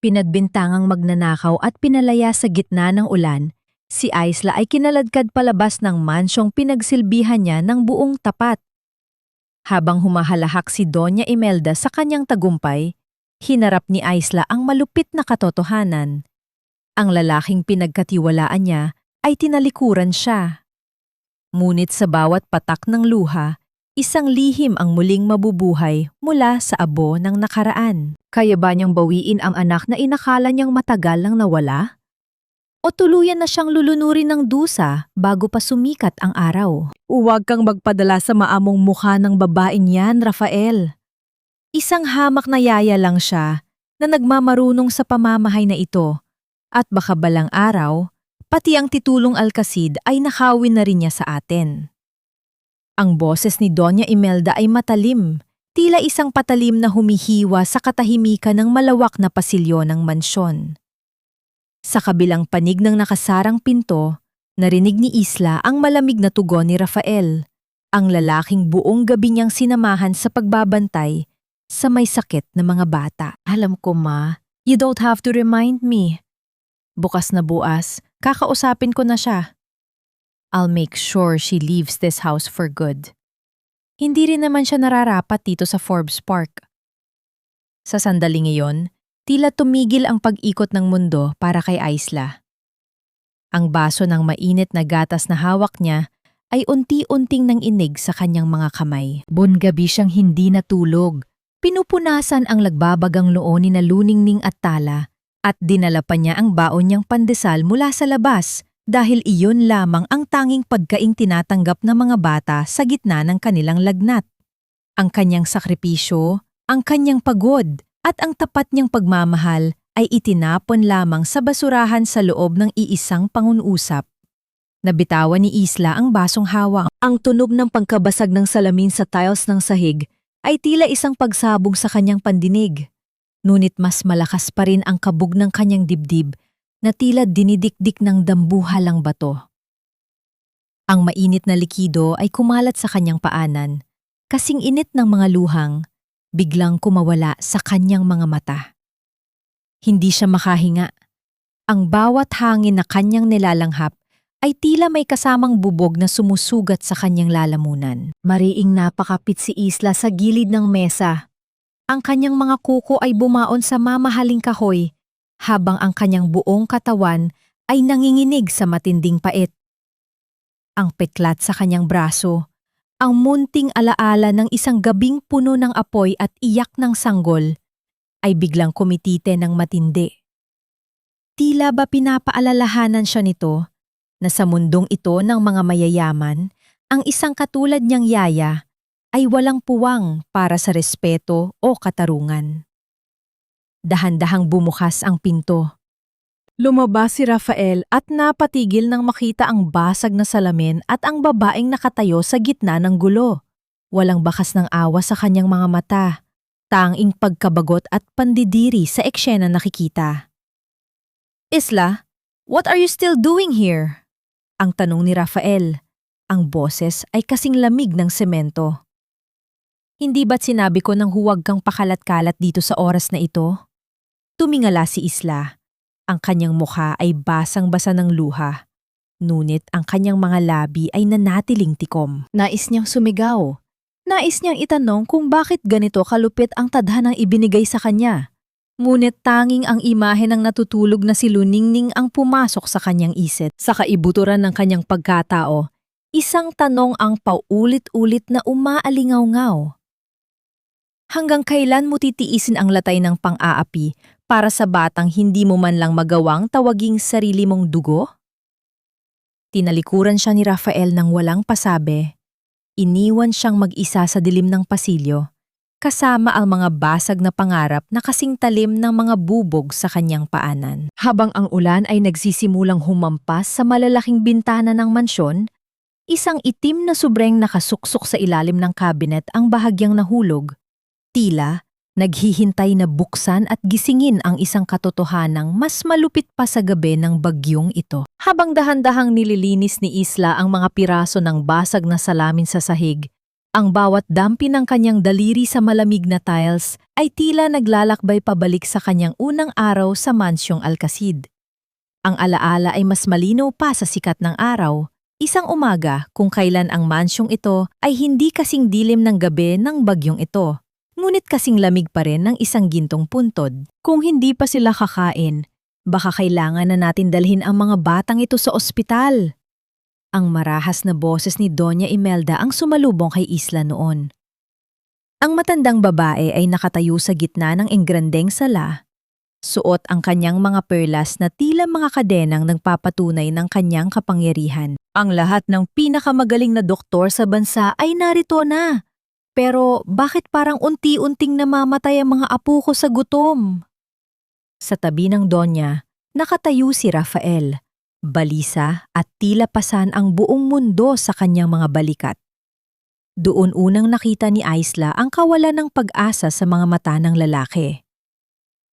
Pinadbintangang magnanakaw at pinalaya sa gitna ng ulan, si Isla ay kinaladkad palabas ng mansyong pinagsilbihan niya ng buong tapat. Habang humahalahak si Doña Imelda sa kanyang tagumpay, hinarap ni Isla ang malupit na katotohanan. Ang lalaking pinagkatiwalaan niya ay tinalikuran siya. Ngunit sa bawat patak ng luha, isang lihim ang muling mabubuhay mula sa abo ng nakaraan. Kaya ba niyang bawiin ang anak na inakala niyang matagal nang nawala? O tuluyan na siyang lulunurin ng dusa bago pa sumikat ang araw? Huwag kang magpadala sa maamong mukha ng babaeng yan, Rafael. Isang hamak na yaya lang siya na nagmamarunong sa pamamahay na ito at baka balang araw, pati ang titulong alkasid ay nakawin na rin niya sa atin. Ang boses ni Doña Imelda ay matalim, tila isang patalim na humihiwa sa katahimikan ng malawak na pasilyo ng mansyon. Sa kabilang panig ng nakasarang pinto, narinig ni Isla ang malamig na tugon ni Rafael, ang lalaking buong gabi niyang sinamahan sa pagbabantay sa may sakit na mga bata. Alam ko ma, you don't have to remind me. Bukas na bukas, kakausapin ko na siya. I'll make sure she leaves this house for good. Hindi rin naman siya nararapat dito sa Forbes Park. Sa sandaling iyon, tila tumigil ang pag-ikot ng mundo para kay Isla. Ang baso ng mainit na gatas na hawak niya ay unti-unting nanginig sa kanyang mga kamay. Buong-gabi siyang hindi natulog. Pinupunasan ang lagbabagang noo ni na Luningning at Tala at dinala pa niya ang baon niyang pandesal mula sa labas dahil iyon lamang ang tanging pagkaing tinatanggap ng mga bata sa gitna ng kanilang lagnat. Ang kanyang sakripisyo, ang kanyang pagod, at ang tapat niyang pagmamahal ay itinapon lamang sa basurahan sa loob ng iisang pangunusap. Nabitawan ni Isla ang basong hawak. Ang tunog ng pangkabasag ng salamin sa tiles ng sahig ay tila isang pagsabog sa kanyang pandinig. Ngunit mas malakas pa rin ang kabog ng kanyang dibdib na tila dinidikdik ng dambuhalang bato. Ang mainit na likido ay kumalat sa kanyang paanan, kasing init ng mga luhang, biglang kumawala sa kanyang mga mata. Hindi siya makahinga. Ang bawat hangin na kanyang nilalanghap ay tila may kasamang bubog na sumusugat sa kanyang lalamunan. Mariing napakapit si Isla sa gilid ng mesa. Ang kanyang mga kuko ay bumaon sa mamahaling kahoy, habang ang kanyang buong katawan ay nanginginig sa matinding pait. Ang peklat sa kanyang braso, ang munting alaala ng isang gabing puno ng apoy at iyak ng sanggol, ay biglang kumitite ng matindi. Tila ba pinapaalalahanan siya nito na sa mundong ito ng mga mayayaman, ang isang katulad niyang yaya ay walang puwang para sa respeto o katarungan. Dahan-dahang bumukas ang pinto. Lumabas si Rafael at napatigil nang makita ang basag na salamin at ang babaeng nakatayo sa gitna ng gulo. Walang bakas ng awa sa kanyang mga mata, tanging pagkabagot at pandidiri sa eksyena nakikita. Isla, what are you still doing here? Ang tanong ni Rafael. Ang boses ay kasing lamig ng semento. Hindi ba't sinabi ko nang huwag kang pakalat-kalat dito sa oras na ito? Tumingala si Isla. Ang kanyang mukha ay basang-basa ng luha. Ngunit ang kanyang mga labi ay nanatiling tikom. Nais niyang sumigaw. Nais niyang itanong kung bakit ganito kalupit ang tadhanang ibinigay sa kanya. Ngunit tanging ang imahe ng natutulog na si Luningning ang pumasok sa kanyang isip. Sa kaibuturan ng kanyang pagkatao, isang tanong ang paulit-ulit na umaalingaw-ngaw. Hanggang kailan mo titiisin ang latay ng pang-aapi para sa batang hindi mo man lang magawang tawaging sarili mong dugo? Tinalikuran siya ni Rafael ng walang pasabi. Iniwan siyang mag-isa sa dilim ng pasilyo, kasama ang mga basag na pangarap na kasing talim ng mga bubog sa kanyang paanan. Habang ang ulan ay nagsisimulang humampas sa malalaking bintana ng mansyon, isang itim na subreng nakasuksok sa ilalim ng kabinet ang bahagyang nahulog. Tila, naghihintay na buksan at gisingin ang isang katotohanang mas malupit pa sa gabi ng bagyong ito. Habang dahan-dahang nililinis ni Isla ang mga piraso ng basag na salamin sa sahig, Ang bawat dampi ng kanyang daliri sa malamig na tiles ay tila naglalakbay pabalik sa kanyang unang araw sa mansyong Alcacid. Ang alaala ay mas malinaw pa sa sikat ng araw, isang umaga kung kailan ang mansyong ito ay hindi kasing dilim ng gabi ng bagyong ito, ngunit kasing lamig pa rin ng isang gintong puntod. Kung hindi pa sila kakain, baka kailangan na natin dalhin ang mga batang ito sa ospital. Ang marahas na boses ni Doña Imelda ang sumalubong kay Isla noon. Ang matandang babae ay nakatayo sa gitna ng engrandeng sala. Suot ang kanyang mga perlas na tila mga kadenang nagpapatunay ng kanyang kapangyarihan. Ang lahat ng pinakamagaling na doktor sa bansa ay narito na. Pero bakit parang unti-unting namamatay ang mga apo ko sa gutom? Sa tabi ng Donya, nakatayo si Rafael. Balisa at tila pasan ang buong mundo sa kanyang mga balikat. Doon unang nakita ni Isla ang kawalan ng pag-asa sa mga mata ng lalaki.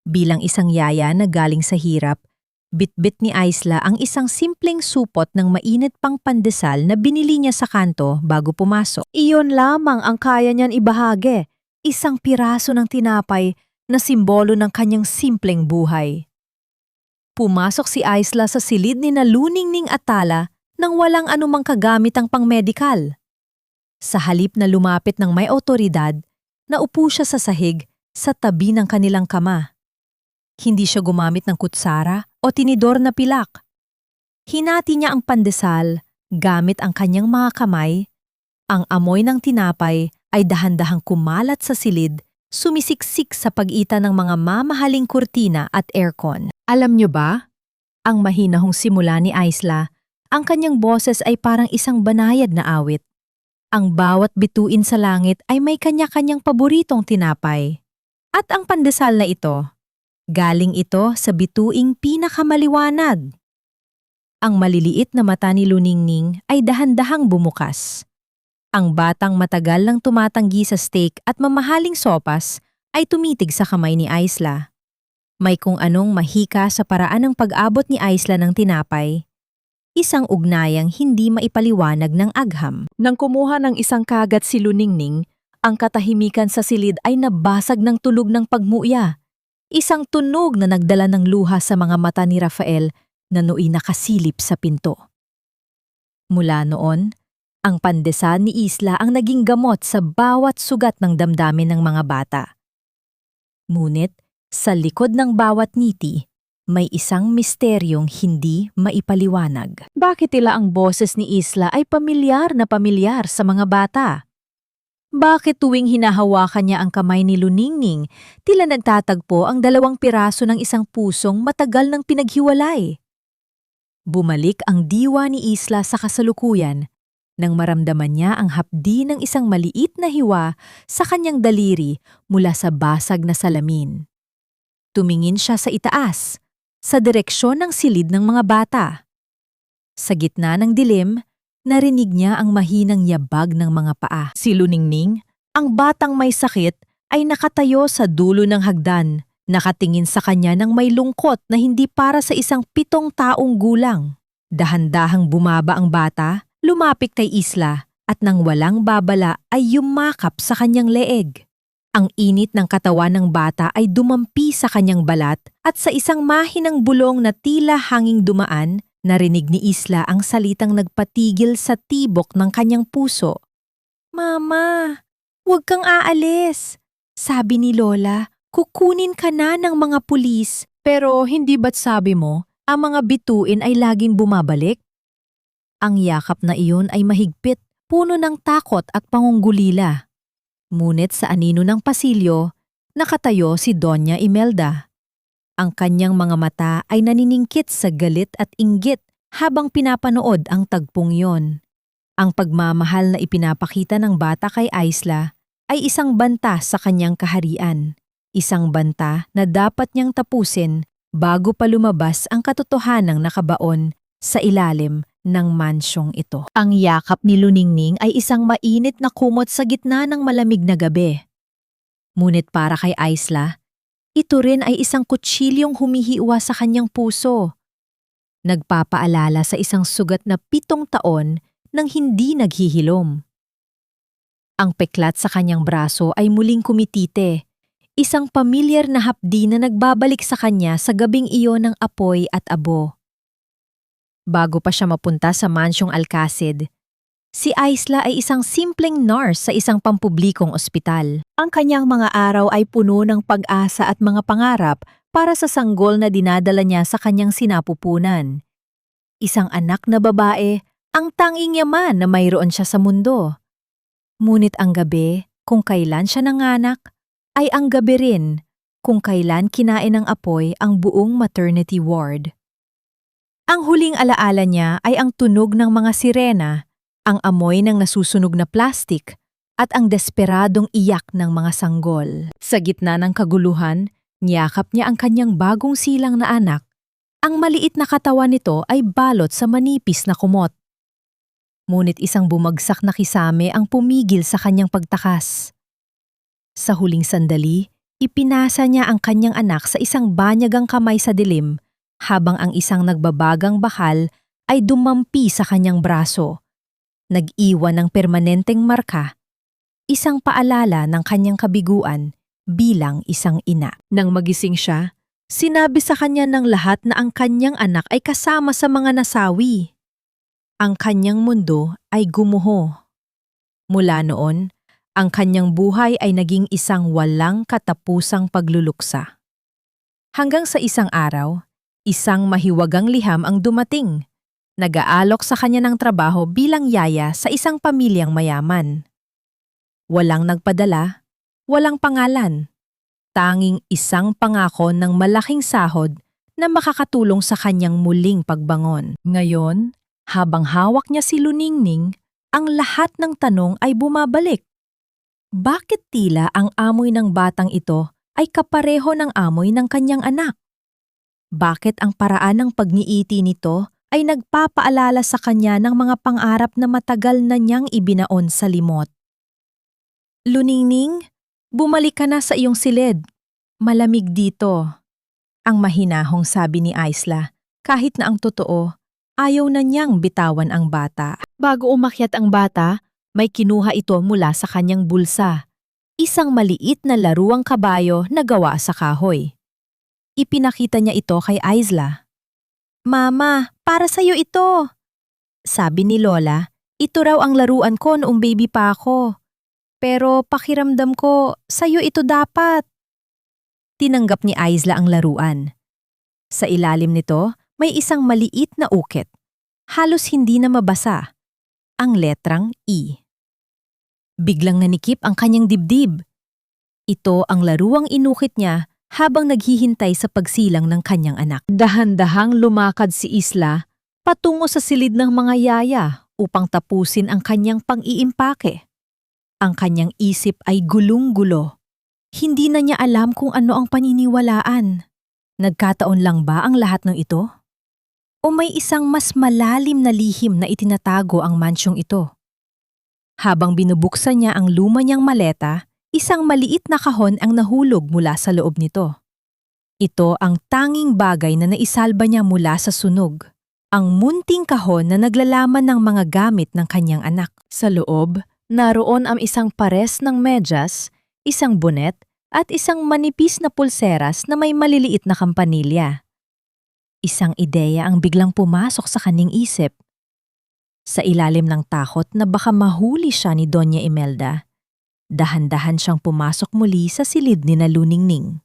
Bilang isang yaya na galing sa hirap, bitbit ni Isla ang isang simpleng supot ng mainit pang pandesal na binili niya sa kanto bago pumasok. Iyon lamang ang kaya niyan ibahagi, isang piraso ng tinapay na simbolo ng kanyang simpleng buhay. Pumasok si Isla sa silid ni Luningning at Tala nang walang anumang kagamitang pang-medikal. Sa halip na lumapit ng may otoridad, naupo siya sa sahig sa tabi ng kanilang kama. Hindi siya gumamit ng kutsara o tinidor na pilak. Hinati niya ang pandesal gamit ang kanyang mga kamay. Ang amoy ng tinapay ay dahan-dahang kumalat sa silid, sumisiksik sa pagitan ng mga mamahaling kurtina at aircon. Alam niyo ba? Ang mahinahong simula ni Isla, ang kanyang boses ay parang isang banayad na awit. Ang bawat bituin sa langit ay may kanya-kanyang paboritong tinapay. At ang pandesal na ito, galing ito sa bituing pinakamaliwanag. Ang maliliit na mata ni Luningning ay dahan-dahang bumukas. Ang batang matagal lang tumatanggi sa steak at mamahaling sopas ay tumitig sa kamay ni Isla. May kung anong mahika sa paraan ng pag-abot ni Isla ng tinapay. Isang ugnayang hindi maipaliwanag ng agham. Nang kumuha ng isang kagat si Luningning, ang katahimikan sa silid ay nabasag ng tulog ng pagmuya. Isang tunog na nagdala ng luha sa mga mata ni Rafael na nooy nakasilip sa pinto. Mula noon, ang pandesal ni Isla ang naging gamot sa bawat sugat ng damdamin ng mga bata. Ngunit, sa likod ng bawat ngiti, may isang misteryong hindi maipaliwanag. Bakit tila ang boses ni Isla ay pamilyar na pamilyar sa mga bata? Bakit tuwing hinahawakan niya ang kamay ni Luningning, tila nagtatagpo ang 2 piraso ng isang pusong matagal nang pinaghiwalay? Bumalik ang diwa ni Isla sa kasalukuyan nang maramdaman niya ang hapdi ng isang maliit na hiwa sa kanyang daliri mula sa basag na salamin. Tumingin siya sa itaas, sa direksyon ng silid ng mga bata. Sa gitna ng dilim, narinig niya ang mahinang yabag ng mga paa. Si Luningning, ang batang may sakit, ay nakatayo sa dulo ng hagdan, nakatingin sa kanya ng may lungkot na hindi para sa isang 7 taong gulang. Dahan-dahang bumaba ang bata, lumapit kay Isla, at nang walang babala ay yumakap sa kanyang leeg. Ang init ng katawan ng bata ay dumampi sa kanyang balat at sa isang mahinang bulong na tila hanging dumaan, narinig ni Isla ang salitang nagpatigil sa tibok ng kanyang puso. "Mama, huwag kang aalis," sabi ni Lola. "Kukunin ka na ng mga pulis." "Pero hindi ba't sabi mo, ang mga bituin ay laging bumabalik?" Ang yakap na iyon ay mahigpit, puno ng takot at pangungulila. Ngunit sa anino ng pasilyo, nakatayo si Doña Imelda. Ang kanyang mga mata ay naniningkit sa galit at inggit habang pinapanood ang tagpong yon. Ang pagmamahal na ipinapakita ng bata kay Isla ay isang banta sa kanyang kaharian. Isang banta na dapat niyang tapusin bago pa lumabas ang katotohanang nakabaon sa ilalim ng mansyong ito. Ang yakap ni Luningning ay isang mainit na kumot sa gitna ng malamig na gabi. Ngunit para kay Isla, ito rin ay isang kutsilyong humihiwa sa kanyang puso. Nagpapaalala sa isang sugat na 7 taon nang hindi naghihilom. Ang peklat sa kanyang braso ay muling kumitite, isang pamilyar na hapdi na nagbabalik sa kanya sa gabing iyon ng apoy at abo. Bago pa siya mapunta sa mansyong Alcacid, si Isla ay isang simpleng nurse sa isang pampublikong ospital. Ang kanyang mga araw ay puno ng pag-asa at mga pangarap para sa sanggol na dinadala niya sa kanyang sinapupunan. Isang anak na babae, ang tanging yaman na mayroon siya sa mundo. Ngunit ang gabi, kung kailan siya nanganak, ay ang gabi rin kung kailan kinain ng apoy ang buong maternity ward. Ang huling alaala niya ay ang tunog ng mga sirena, ang amoy ng nasusunog na plastik, at ang desperadong iyak ng mga sanggol. Sa gitna ng kaguluhan, niyakap niya ang kanyang bagong silang na anak. Ang maliit na katawan nito ay balot sa manipis na kumot. Ngunit isang bumagsak na kisame ang pumigil sa kanyang pagtakas. Sa huling sandali, ipinasa niya ang kanyang anak sa isang banyagang kamay sa dilim, habang ang isang nagbabagang bakal ay dumampi sa kanyang braso. Nag-iwan ng permanenteng marka, isang paalala ng kanyang kabiguan bilang isang ina. Nang magising siya, sinabi sa kanya ng lahat na ang kanyang anak ay kasama sa mga nasawi. Ang kanyang mundo ay gumuho. Mula noon, ang kanyang buhay ay naging isang walang katapusang pagluluksa. Hanggang sa isang araw, isang mahiwagang liham ang dumating. Nag-aalok sa kanya ng trabaho bilang yaya sa isang pamilyang mayaman. Walang nagpadala, walang pangalan. Tanging isang pangako ng malaking sahod na makakatulong sa kanyang muling pagbangon. Ngayon, habang hawak niya si Luningning, ang lahat ng tanong ay bumabalik. Bakit tila ang amoy ng batang ito ay kapareho ng amoy ng kanyang anak? Bakit ang paraan ng pagniiti nito ay nagpapaalala sa kanya ng mga pangarap na matagal na niyang ibinaon sa limot? Luningning, bumalik ka na sa iyong silid. Malamig dito. Ang mahinahong sabi ni Isla, kahit na ang totoo, ayaw na niyang bitawan ang bata. Bago umakyat ang bata, may kinuha ito mula sa kanyang bulsa. Isang maliit na laruang kabayo na gawa sa kahoy. Ipinakita niya ito kay Isla. Mama, para sa'yo ito. Sabi ni Lola, ito raw ang laruan ko noong baby pa ako. Pero pakiramdam ko, sa'yo ito dapat. Tinanggap ni Isla ang laruan. Sa ilalim nito, may isang maliit na ukit. Halos hindi na mabasa. Ang letrang E. Biglang nanikip ang kanyang dibdib. Ito ang laruang inukit niya habang naghihintay sa pagsilang ng kanyang anak. Dahan-dahang lumakad si Isla patungo sa silid ng mga yaya upang tapusin ang kanyang pang-iimpake. Ang kanyang isip ay gulong-gulo. Hindi na niya alam kung ano ang paniniwalaan. Nagkataon lang ba ang lahat ng ito? O may isang mas malalim na lihim na itinatago ang mansyong ito? Habang binubuksan niya ang luma niyang maleta, isang maliit na kahon ang nahulog mula sa loob nito. Ito ang tanging bagay na naisalba niya mula sa sunog. Ang munting kahon na naglalaman ng mga gamit ng kanyang anak. Sa loob, naroon ang isang pares ng medyas, isang bonet, at isang manipis na pulseras na may maliliit na kampanilya. Isang ideya ang biglang pumasok sa kanyang isip. Sa ilalim ng takot na baka mahuli siya ni Doña Imelda, dahan-dahan siyang pumasok muli sa silid ni na Luningning.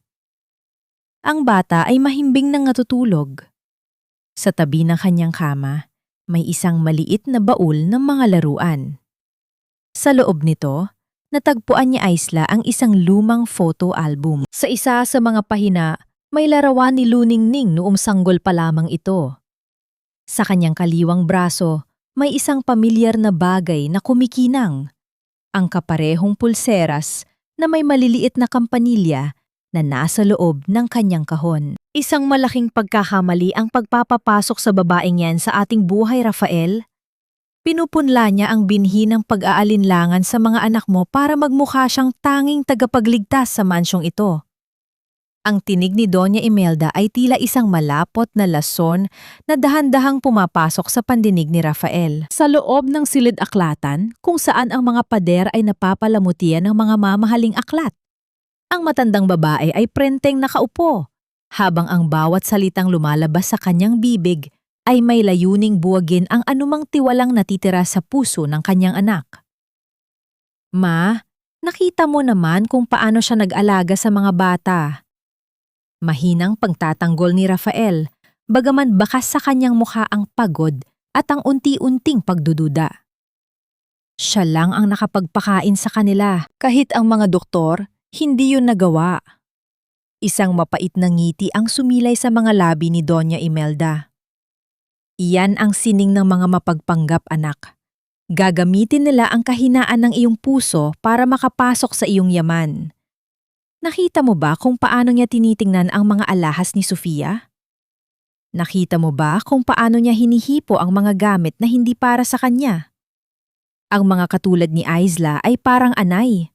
Ang bata ay mahimbing nang natutulog. Sa tabi ng kanyang kama, may isang maliit na baul ng mga laruan. Sa loob nito, natagpuan ni Isla ang isang lumang photo album. Sa isa sa mga pahina, may larawan ni Luningning noong sanggol pa lamang ito. Sa kanyang kaliwang braso, may isang pamilyar na bagay na kumikinang. Ang kaparehong pulseras na may maliliit na kampanilya na nasa loob ng kanyang kahon. Isang malaking pagkakamali ang pagpapapasok sa babaeng yan sa ating buhay, Rafael. Pinupunla niya ang binhi ng pag-aalinlangan sa mga anak mo para magmukha siyang tanging tagapagligtas sa mansyong ito. Ang tinig ni Doña Imelda ay tila isang malapot na lason na dahan-dahang pumapasok sa pandinig ni Rafael. Sa loob ng silid-aklatan, kung saan ang mga pader ay napapalamutian ng mga mamahaling aklat. Ang matandang babae ay prenteng nakaupo, habang ang bawat salitang lumalabas sa kanyang bibig ay may layuning buwagin ang anumang tiwalang natitira sa puso ng kanyang anak. Ma, nakita mo naman kung paano siya nag-alaga sa mga bata. Mahinang pagtatanggol ni Rafael, bagaman bakas sa kanyang mukha ang pagod at ang unti-unting pagdududa. Siya lang ang nakapagpakain sa kanila, kahit ang mga doktor, hindi yun nagawa. Isang mapait na ngiti ang sumilay sa mga labi ni Doña Imelda. Iyan ang sining ng mga mapagpanggap, anak. Gagamitin nila ang kahinaan ng iyong puso para makapasok sa iyong yaman. Nakita mo ba kung paano niya tinitingnan ang mga alahas ni Sofia? Nakita mo ba kung paano niya hinihipo ang mga gamit na hindi para sa kanya? Ang mga katulad ni Aisla ay parang anay.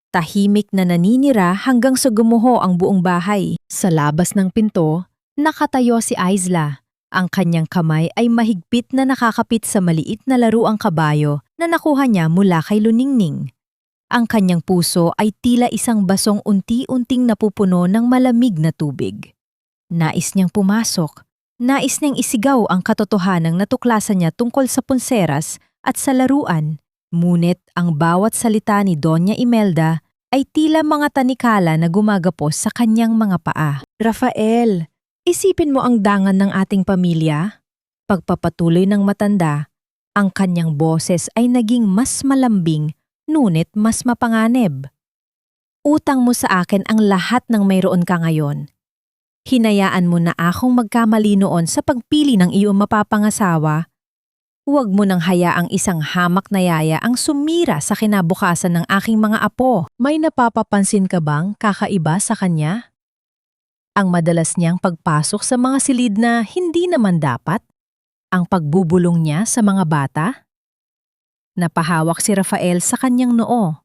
Tahimik na naninira hanggang sa gumuho ang buong bahay. Sa labas ng pinto, nakatayo si Aisla. Ang kanyang kamay ay mahigpit na nakakapit sa maliit na laruang kabayo na nakuha niya mula kay Luningning. Ang kanyang puso ay tila isang basong unti-unting napupuno ng malamig na tubig. Nais niyang pumasok, nais niyang isigaw ang katotohanang natuklasan niya tungkol sa punseras at sa laruan, ngunit ang bawat salita ni Doña Imelda ay tila mga tanikala na gumagapos sa kanyang mga paa. Rafael, isipin mo ang dangan ng ating pamilya. Pagpapatuloy ng matanda, ang kanyang boses ay naging mas malambing ngunit mas mapanganib. Utang mo sa akin ang lahat ng mayroon ka ngayon. Hinayaan mo na akong magkamali noon sa pagpili ng iyong mapapangasawa. Huwag mo nang hayaang isang hamak na yaya ang sumira sa kinabukasan ng aking mga apo. May napapapansin ka bang kakaiba sa kanya? Ang madalas niyang pagpasok sa mga silid na hindi naman dapat? Ang pagbubulong niya sa mga bata? Napahawak si Rafael sa kanyang noo.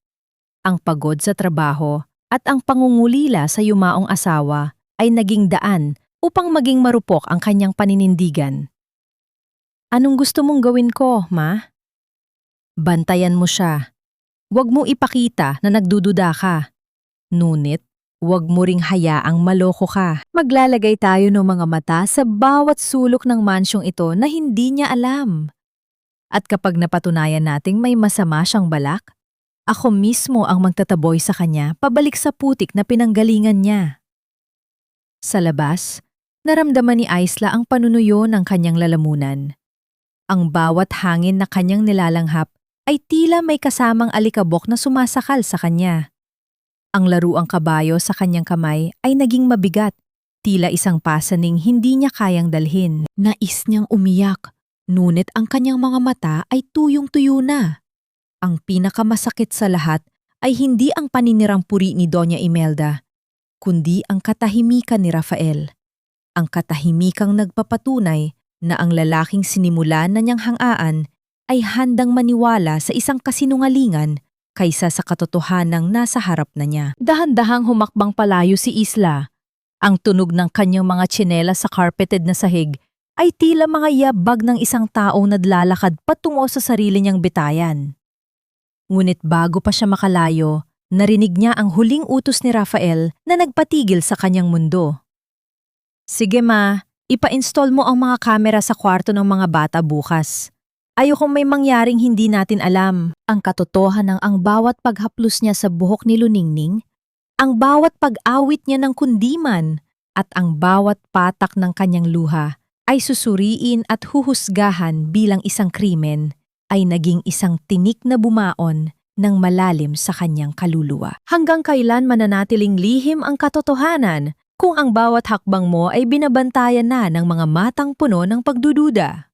Ang pagod sa trabaho at ang pangungulila sa yumaong asawa ay naging daan upang maging marupok ang kanyang paninindigan. Anong gusto mong gawin ko, ma? Bantayan mo siya. Huwag mo ipakita na nagdududa ka. Ngunit, huwag mo ring hayaang maloko ka. Maglalagay tayo ng mga mata sa bawat sulok ng mansyong ito na hindi niya alam. At kapag napatunayan nating may masama siyang balak, ako mismo ang magtataboy sa kanya pabalik sa putik na pinanggalingan niya. Sa labas, naramdaman ni Aisla ang panunuyo ng kanyang lalamunan. Ang bawat hangin na kanyang nilalanghap ay tila may kasamang alikabok na sumasakal sa kanya. Ang laruang kabayo sa kanyang kamay ay naging mabigat, tila isang pasaning hindi niya kayang dalhin. Nais niyang umiyak. Ngunit ang kanyang mga mata ay tuyong-tuyo na. Ang pinakamasakit sa lahat ay hindi ang paninirang puri ni Doña Imelda, kundi ang katahimikan ni Rafael. Ang katahimikang nagpapatunay na ang lalaking sinimulan na niyang hangaan ay handang maniwala sa isang kasinungalingan kaysa sa katotohanang nasa harap na niya. Dahan-dahang humakbang palayo si Isla. Ang tunog ng kanyang mga tsinelas sa carpeted na sahig ay tila mga yabag ng isang taong naglalakad patungo sa sarili niyang bitayan. Ngunit bago pa siya makalayo, narinig niya ang huling utos ni Rafael na nagpatigil sa kanyang mundo. Sige ma, ipa-install mo ang mga kamera sa kwarto ng mga bata bukas. Ayokong may mangyaring hindi natin alam. Ang katotohanan ng ang bawat paghaplos niya sa buhok ni Luningning, ang bawat pag-awit niya ng kundiman, at ang bawat patak ng kanyang luha ay susuriin at huhusgahan bilang isang krimen, ay naging isang tinik na bumaon ng malalim sa kanyang kaluluwa. Hanggang kailan mananatiling lihim ang katotohanan kung ang bawat hakbang mo ay binabantayan na ng mga matang puno ng pagdududa?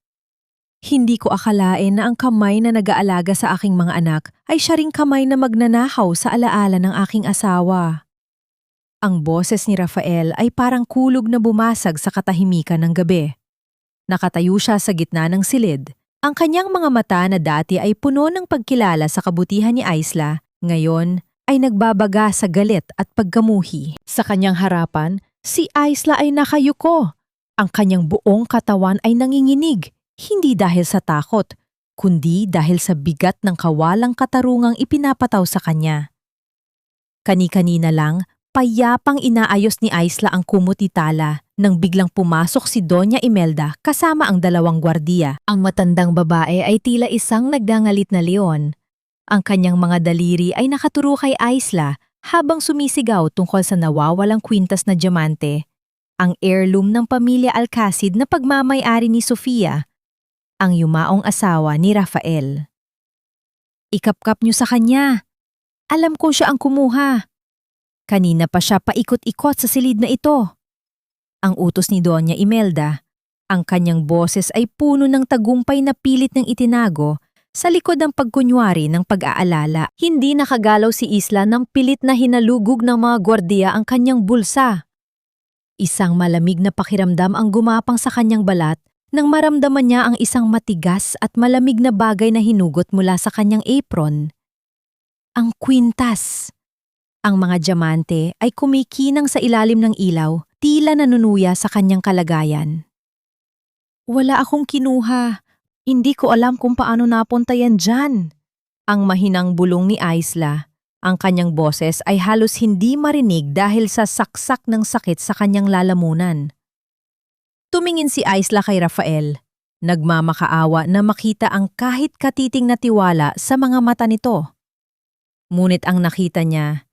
Hindi ko akalain na ang kamay na nag-aalaga sa aking mga anak ay siya ring kamay na magnanahaw sa alaala ng aking asawa. Ang boses ni Rafael ay parang kulog na bumasag sa katahimikan ng gabi. Nakatayo siya sa gitna ng silid. Ang kanyang mga mata na dati ay puno ng pagkilala sa kabutihan ni Aisla, ngayon ay nagbabaga sa galit at pagkamuhi. Sa kanyang harapan, si Aisla ay nakayuko. Ang kanyang buong katawan ay nanginginig, hindi dahil sa takot, kundi dahil sa bigat ng kawalang katarungang ipinapataw sa kanya. Kani-kanina lang, payapang inaayos ni Aisla ang kumutitala nang biglang pumasok si Doña Imelda kasama ang dalawang gwardiya. Ang matandang babae ay tila isang nagdangalit na leon. Ang kanyang mga daliri ay nakaturo kay Aisla habang sumisigaw tungkol sa nawawalang kwintas na diamante, ang heirloom ng pamilya Alcacid na pagmamay-ari ni Sofia, ang yumaong asawa ni Rafael. Ikapkap niyo sa kanya. Alam ko siya ang kumuha. Kanina pa siya paikot-ikot sa silid na ito. Ang utos ni Doña Imelda, ang kanyang boses ay puno ng tagumpay na pilit ng itinago sa likod ng pagkunwari ng pag-aalala. Hindi nakagalaw si Isla nang pilit na hinalugog ng mga gwardiya ang kanyang bulsa. Isang malamig na pakiramdam ang gumapang sa kanyang balat nang maramdaman niya ang isang matigas at malamig na bagay na hinugot mula sa kanyang apron. Ang kwintas. Ang mga diamante ay kumikinang sa ilalim ng ilaw, tila nanunuya sa kanyang kalagayan. Wala akong kinuha. Hindi ko alam kung paano napunta yan dyan. Ang mahinang bulong ni Aisla. Ang kanyang boses ay halos hindi marinig dahil sa saksak ng sakit sa kanyang lalamunan. Tumingin si Aisla kay Rafael. Nagmamakaawa na makita ang kahit katiting na tiwala sa mga mata nito. Ngunit ang nakita niya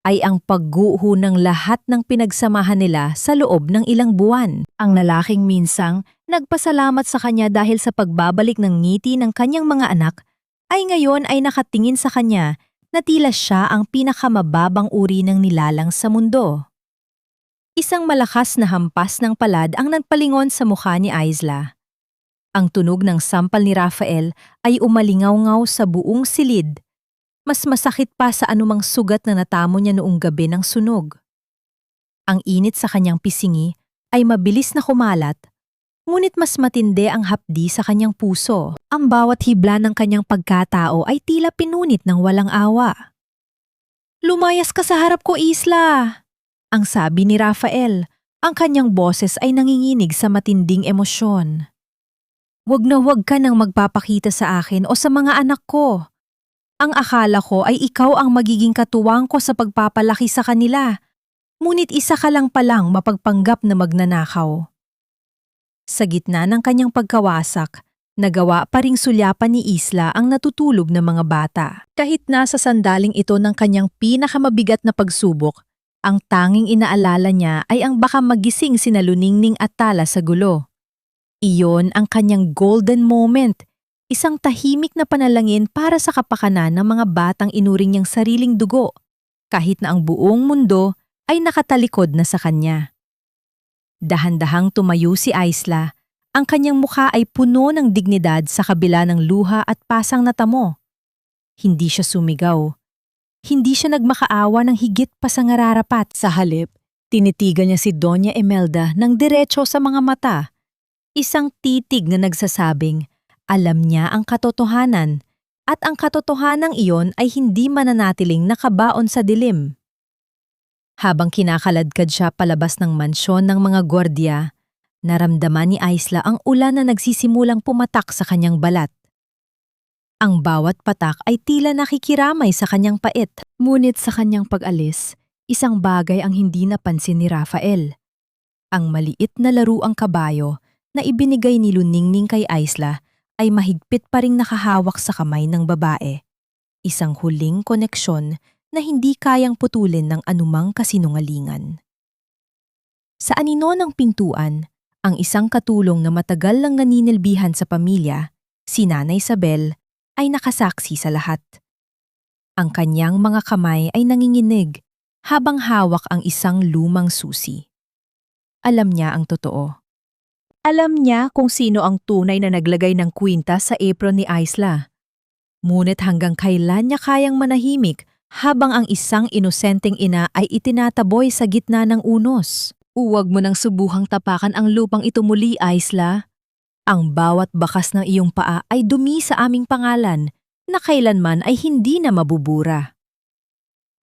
ay ang pagguho ng lahat ng pinagsamahan nila sa loob ng ilang buwan. Ang lalaking minsang nagpasalamat sa kanya dahil sa pagbabalik ng ngiti ng kanyang mga anak ay ngayon ay nakatingin sa kanya na tila siya ang pinakamababang uri ng nilalang sa mundo. Isang malakas na hampas ng palad ang nagpalingon sa mukha ni Aisla. Ang tunog ng sampal ni Rafael ay umalingaw-ngaw sa buong silid. Mas masakit pa sa anumang sugat na natamo niya noong gabi ng sunog. Ang init sa kanyang pisingi ay mabilis na kumalat, ngunit mas matindi ang hapdi sa kanyang puso. Ang bawat hibla ng kanyang pagkatao ay tila pinunit ng walang awa. "Lumayas ka sa harap ko, Isla!" ang sabi ni Rafael. Ang kanyang boses ay nanginginig sa matinding emosyon. "Wag na wag ka nang magpapakita sa akin o sa mga anak ko. Ang akala ko ay ikaw ang magiging katuwang ko sa pagpapalaki sa kanila. Ngunit isa ka lang palang mapagpanggap na magnanakaw." Sa gitna ng kanyang pagkawasak, nagawa pa ring sulyapan ni Isla ang natutulog na mga bata. Kahit nasa sandaling ito ng kanyang pinakamabigat na pagsubok, ang tanging inaalala niya ay ang baka magising sina Luningning at Tala sa gulo. Iyon ang kanyang golden moment. Isang tahimik na panalangin para sa kapakanan ng mga batang inuring niyang sariling dugo, kahit na ang buong mundo ay nakatalikod na sa kanya. Dahan-dahang tumayo si Aisla. Ang kanyang mukha ay puno ng dignidad sa kabila ng luha at pasang natamo. Hindi siya sumigaw. Hindi siya nagmakaawa ng higit pa sa ngararapat. Sa halip, tinitigan niya si Doña Imelda ng diretso sa mga mata. Isang titig na nagsasabing, alam niya ang katotohanan, at ang katotohanang iyon ay hindi mananatiling nakabaon sa dilim. Habang kinakaladkad siya palabas ng mansyon ng mga gwardiya, naramdaman ni Aisla ang ulan na nagsisimulang pumatak sa kanyang balat. Ang bawat patak ay tila nakikiramay sa kanyang pait. Ngunit sa kanyang pag-alis, isang bagay ang hindi napansin ni Rafael. Ang maliit na laruang kabayo na ibinigay ni Luningning kay Aisla ay mahigpit pa ring nakahawak sa kamay ng babae. Isang huling koneksyon na hindi kayang putulin ng anumang kasinungalingan. Sa anino ng pintuan, ang isang katulong na matagal lang naninilbihan sa pamilya, si Nanay Isabel, ay nakasaksi sa lahat. Ang kanyang mga kamay ay nanginginig habang hawak ang isang lumang susi. Alam niya ang totoo. Alam niya kung sino ang tunay na naglagay ng kwintas sa apron ni Aisla. Ngunit hanggang kailan niya kayang manahimik habang ang isang inosenteng ina ay itinataboy sa gitna ng unos? Huwag mo nang subuhang tapakan ang lupang ito muli, Aisla. Ang bawat bakas ng iyong paa ay dumi sa aming pangalan na kailanman ay hindi na mabubura.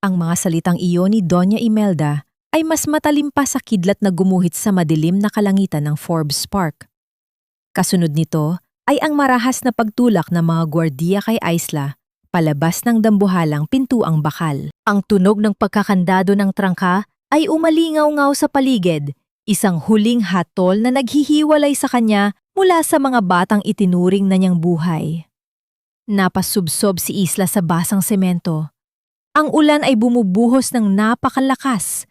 Ang mga salitang iyon ni Doña Imelda ay mas matalim pa sa kidlat na gumuhit sa madilim na kalangitan ng Forbes Park. Kasunod nito ay ang marahas na pagtulak ng mga gwardiya kay Isla palabas ng dambuhalang pintuang bakal. Ang tunog ng pagkakandado ng trangka ay umalingaw-ngaw sa paligid, isang huling hatol na naghihiwalay sa kanya mula sa mga batang itinuring na niyang buhay. Napasubsob si Isla sa basang semento. Ang ulan ay bumubuhos ng napakalakas.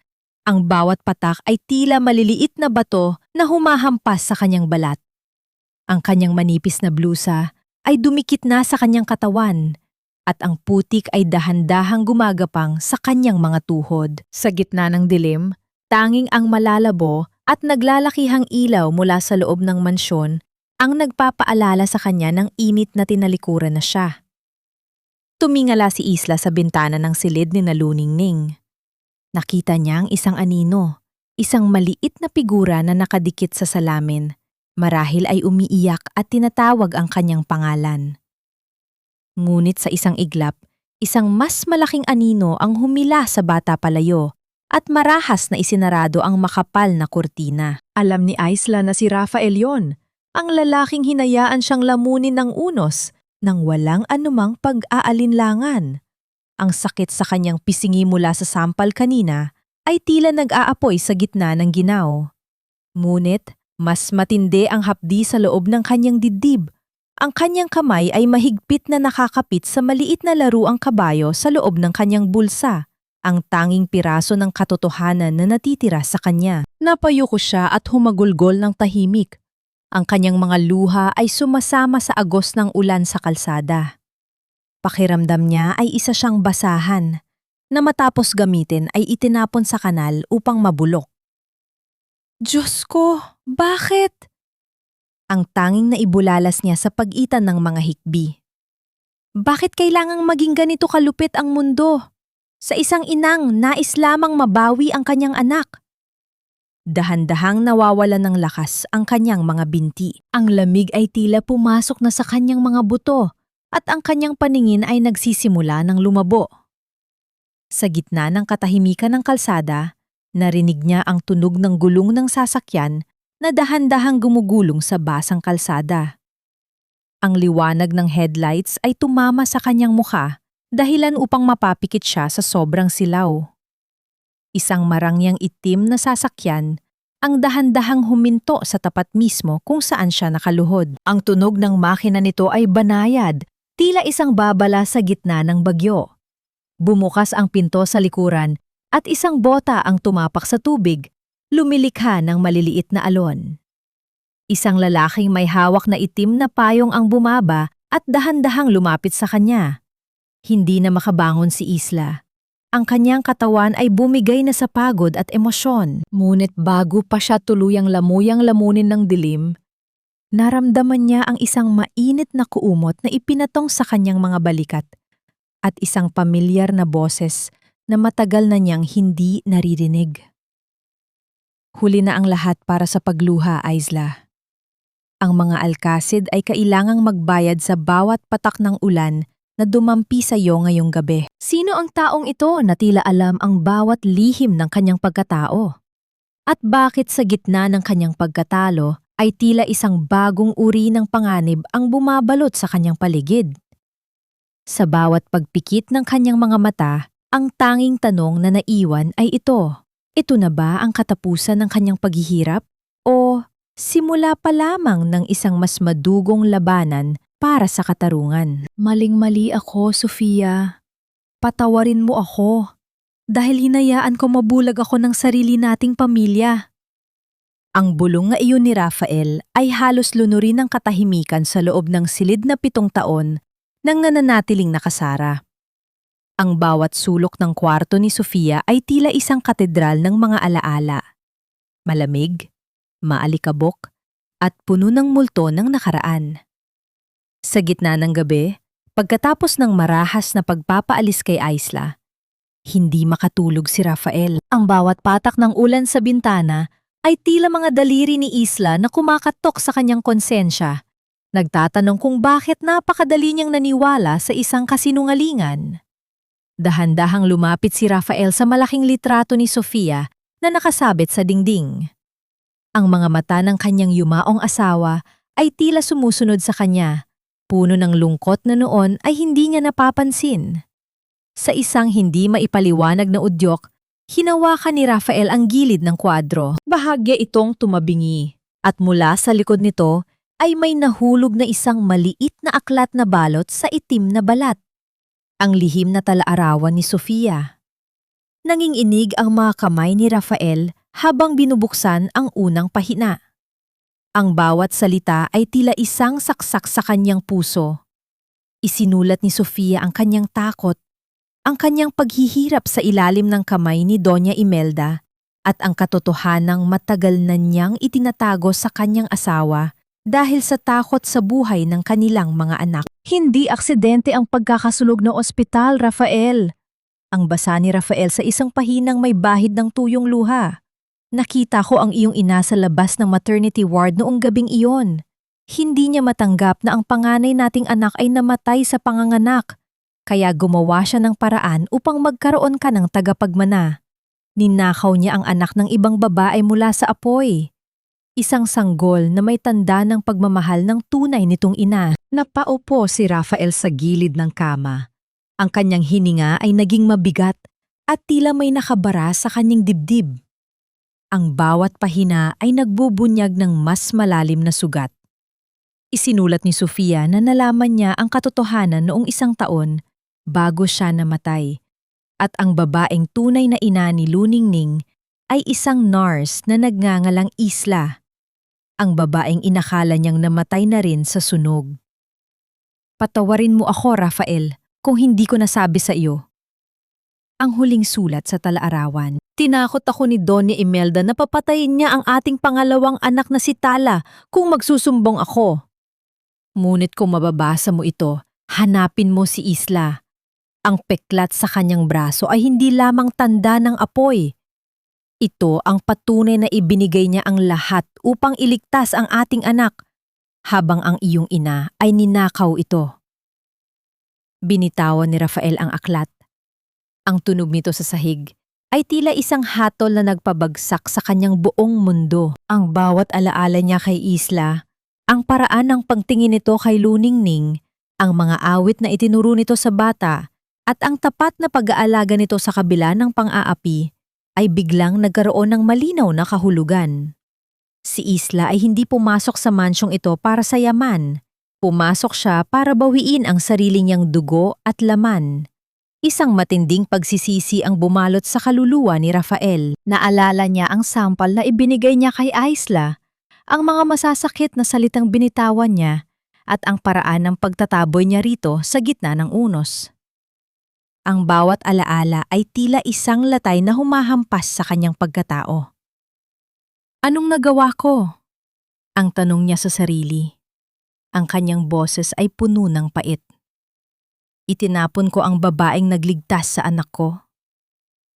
Ang bawat patak ay tila maliliit na bato na humahampas sa kanyang balat. Ang kanyang manipis na blusa ay dumikit na sa kanyang katawan at ang putik ay dahan-dahang gumagapang sa kanyang mga tuhod. Sa gitna ng dilim, tanging ang malalabo at naglalakihang ilaw mula sa loob ng mansyon ang nagpapaalala sa kanya ng init na tinalikuran na siya. Tumingala si Isla sa bintana ng silid ni Naluningning. Nakita niya ang isang anino, isang maliit na figura na nakadikit sa salamin. Marahil ay umiiyak at tinatawag ang kanyang pangalan. Ngunit sa isang iglap, isang mas malaking anino ang humila sa bata palayo at marahas na isinarado ang makapal na kurtina. Alam ni Isla na si Rafael yon, ang lalaking hinayaan siyang lamunin ng unos nang walang anumang pag-aalinlangan. Ang sakit sa kanyang pisingi mula sa sampal kanina ay tila nag-aapoy sa gitna ng ginaw. Ngunit, mas matindi ang hapdi sa loob ng kanyang dibdib. Ang kanyang kamay ay mahigpit na nakakapit sa maliit na laruang kabayo sa loob ng kanyang bulsa, ang tanging piraso ng katotohanan na natitira sa kanya. Napayuko siya at humagulgol ng tahimik. Ang kanyang mga luha ay sumasama sa agos ng ulan sa kalsada. Pakiramdam niya ay isa siyang basahan, na matapos gamitin ay itinapon sa kanal upang mabulok. Diyos ko, bakit? Ang tanging naibulalas niya sa pagitan ng mga hikbi. Bakit kailangang maging ganito kalupit ang mundo? Sa isang inang nais lamang mabawi ang kanyang anak. Dahan-dahang nawawala ng lakas ang kanyang mga binti. Ang lamig ay tila pumasok na sa kanyang mga buto at ang kanyang paningin ay nagsisimula ng lumabo. Sa gitna ng katahimikan ng kalsada, narinig niya ang tunog ng gulong ng sasakyan na dahan-dahang gumugulong sa basang kalsada. Ang liwanag ng headlights ay tumama sa kanyang mukha, dahilan upang mapapikit siya sa sobrang silaw. Isang marangyang itim na sasakyan ang dahan-dahang huminto sa tapat mismo kung saan siya nakaluhod. Ang tunog ng makina nito ay banayad, tila isang babala sa gitna ng bagyo. Bumukas ang pinto sa likuran at isang bota ang tumapak sa tubig, lumilikha ng maliliit na alon. Isang lalaking may hawak na itim na payong ang bumaba at dahan-dahang lumapit sa kanya. Hindi na makabangon si Isla. Ang kanyang katawan ay bumigay na sa pagod at emosyon. Ngunit bago pa siya tuluyang lamuyang lamunin ng dilim, naramdaman niya ang isang mainit na kuumot na ipinatong sa kanyang mga balikat at isang pamilyar na boses na matagal na niyang hindi naririnig. Huli na ang lahat para sa pagluha, Isla. Ang mga alkasid ay kailangang magbayad sa bawat patak ng ulan na dumampi sa iyo ngayong gabi. Sino ang taong ito na tila alam ang bawat lihim ng kanyang pagkatao? At bakit sa gitna ng kanyang pagkatalo ay tila isang bagong uri ng panganib ang bumabalot sa kanyang paligid? Sa bawat pagpikit ng kanyang mga mata, ang tanging tanong na naiwan ay ito. Ito na ba ang katapusan ng kanyang paghihirap? O simula pa lamang ng isang mas madugong labanan para sa katarungan? Maling-mali ako, Sofia. Patawarin mo ako. Dahil hinayaan ko mabulag ako ng sarili nating pamilya. Ang bulong nga iyon ni Rafael ay halos lunurin ng katahimikan sa loob ng silid na 7 taon nang nananatiling nakasara. Ang bawat sulok ng kwarto ni Sofia ay tila isang katedral ng mga alaala. Malamig, maalikabok, at puno ng multo ng nakaraan. Sa gitna ng gabi, pagkatapos ng marahas na pagpapaalis kay Isla, hindi makatulog si Rafael. Ang bawat patak ng ulan sa bintana ay tila mga daliri ni Isla na kumakatok sa kanyang konsensya. Nagtatanong kung bakit napakadali niyang naniwala sa isang kasinungalingan. Dahan-dahang lumapit si Rafael sa malaking litrato ni Sofia na nakasabit sa dingding. Ang mga mata ng kanyang yumaong asawa ay tila sumusunod sa kanya. Puno ng lungkot na noon ay hindi niya napapansin. Sa isang hindi maipaliwanag na udyok, hinawakan ni Rafael ang gilid ng kwadro. Bahagya itong tumabingi at mula sa likod nito ay may nahulog na isang maliit na aklat na balot sa itim na balat. Ang lihim na talaarawan ni Sofia. Nanginginig ang mga kamay ni Rafael habang binubuksan ang unang pahina. Ang bawat salita ay tila isang saksak sa kanyang puso. Isinulat ni Sofia ang kanyang takot, ang kanyang paghihirap sa ilalim ng kamay ni Doña Imelda at ang katotohanang matagal na niyang itinatago sa kanyang asawa dahil sa takot sa buhay ng kanilang mga anak. Hindi aksidente ang pagkakasulog ng ospital, Rafael. Ang basa ni Rafael sa isang pahinang may bahid ng tuyong luha. Nakita ko ang iyong ina sa labas ng maternity ward noong gabing iyon. Hindi niya matanggap na ang panganay nating anak ay namatay sa panganganak. Kaya gumawa siya ng paraan upang magkaroon ka ng tagapagmana. Ninakaw niya ang anak ng ibang babae mula sa apoy. Isang sanggol na may tanda ng pagmamahal ng tunay nitong ina. Napaupo si Rafael sa gilid ng kama. Ang kanyang hininga ay naging mabigat at tila may nakabara sa kanyang dibdib. Ang bawat pahina ay nagbubunyag ng mas malalim na sugat. Isinulat ni Sofia na nalaman niya ang katotohanan noong 1 taon bago siya namatay. At ang babaeng tunay na ina ni Luningning ay isang nurse na nagngangalang Isla. Ang babaeng inakala niyang namatay na rin sa sunog. Patawarin mo ako, Rafael, kung hindi ko nasabi sa iyo. Ang huling sulat sa talaarawan. Tinakot ako ni Doña Imelda na papatayin niya ang ating pangalawang anak na si Tala kung magsusumbong ako. Ngunit kung mababasa mo ito, hanapin mo si Isla. Ang peklat sa kanyang braso ay hindi lamang tanda ng apoy. Ito ang patunay na ibinigay niya ang lahat upang iligtas ang ating anak, habang ang iyong ina ay ninakaw ito. Binitawan ni Rafael ang aklat. Ang tunog nito sa sahig ay tila isang hatol na nagpabagsak sa kanyang buong mundo. Ang bawat alaala niya kay Isla, ang paraan ng pagtingin nito kay Luningning, ang mga awit na itinuro nito sa bata, at ang tapat na pag-aalaga nito sa kabila ng pang-aapi, ay biglang nagkaroon ng malinaw na kahulugan. Si Isla ay hindi pumasok sa mansyong ito para sa yaman. Pumasok siya para bawiin ang sarili niyang dugo at laman. Isang matinding pagsisisi ang bumalot sa kaluluwa ni Rafael. Naalala niya ang sampal na ibinigay niya kay Isla, ang mga masasakit na salitang binitawan niya, at ang paraan ng pagtataboy niya rito sa gitna ng unos. Ang bawat alaala ay tila isang latay na humahampas sa kanyang pagkatao. Anong nagawa ko? Ang tanong niya sa sarili. Ang kanyang boses ay puno ng pait. Itinapon ko ang babaeng nagligtas sa anak ko.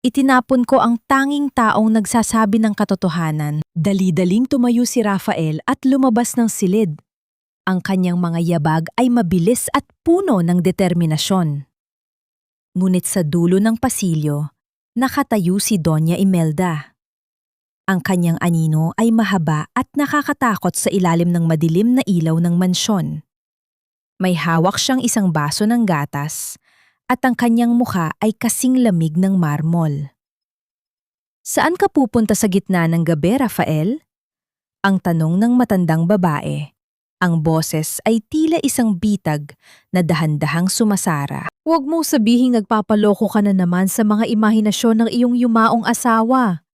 Itinapon ko ang tanging taong nagsasabi ng katotohanan. Dali-daling tumayo si Rafael at lumabas ng silid. Ang kanyang mga yabag ay mabilis at puno ng determinasyon. Ngunit sa dulo ng pasilyo, nakatayo si Doña Imelda. Ang kanyang anino ay mahaba at nakakatakot sa ilalim ng madilim na ilaw ng mansyon. May hawak siyang isang baso ng gatas at ang kanyang mukha ay kasing lamig ng marmol. Saan ka pupunta sa gitna ng gabi, Rafael? Ang tanong ng matandang babae. Ang boses ay tila isang bitag na dahan-dahang sumasara. Huwag mo sabihing nagpapaloko ka na naman sa mga imahinasyon ng iyong yumaong asawa.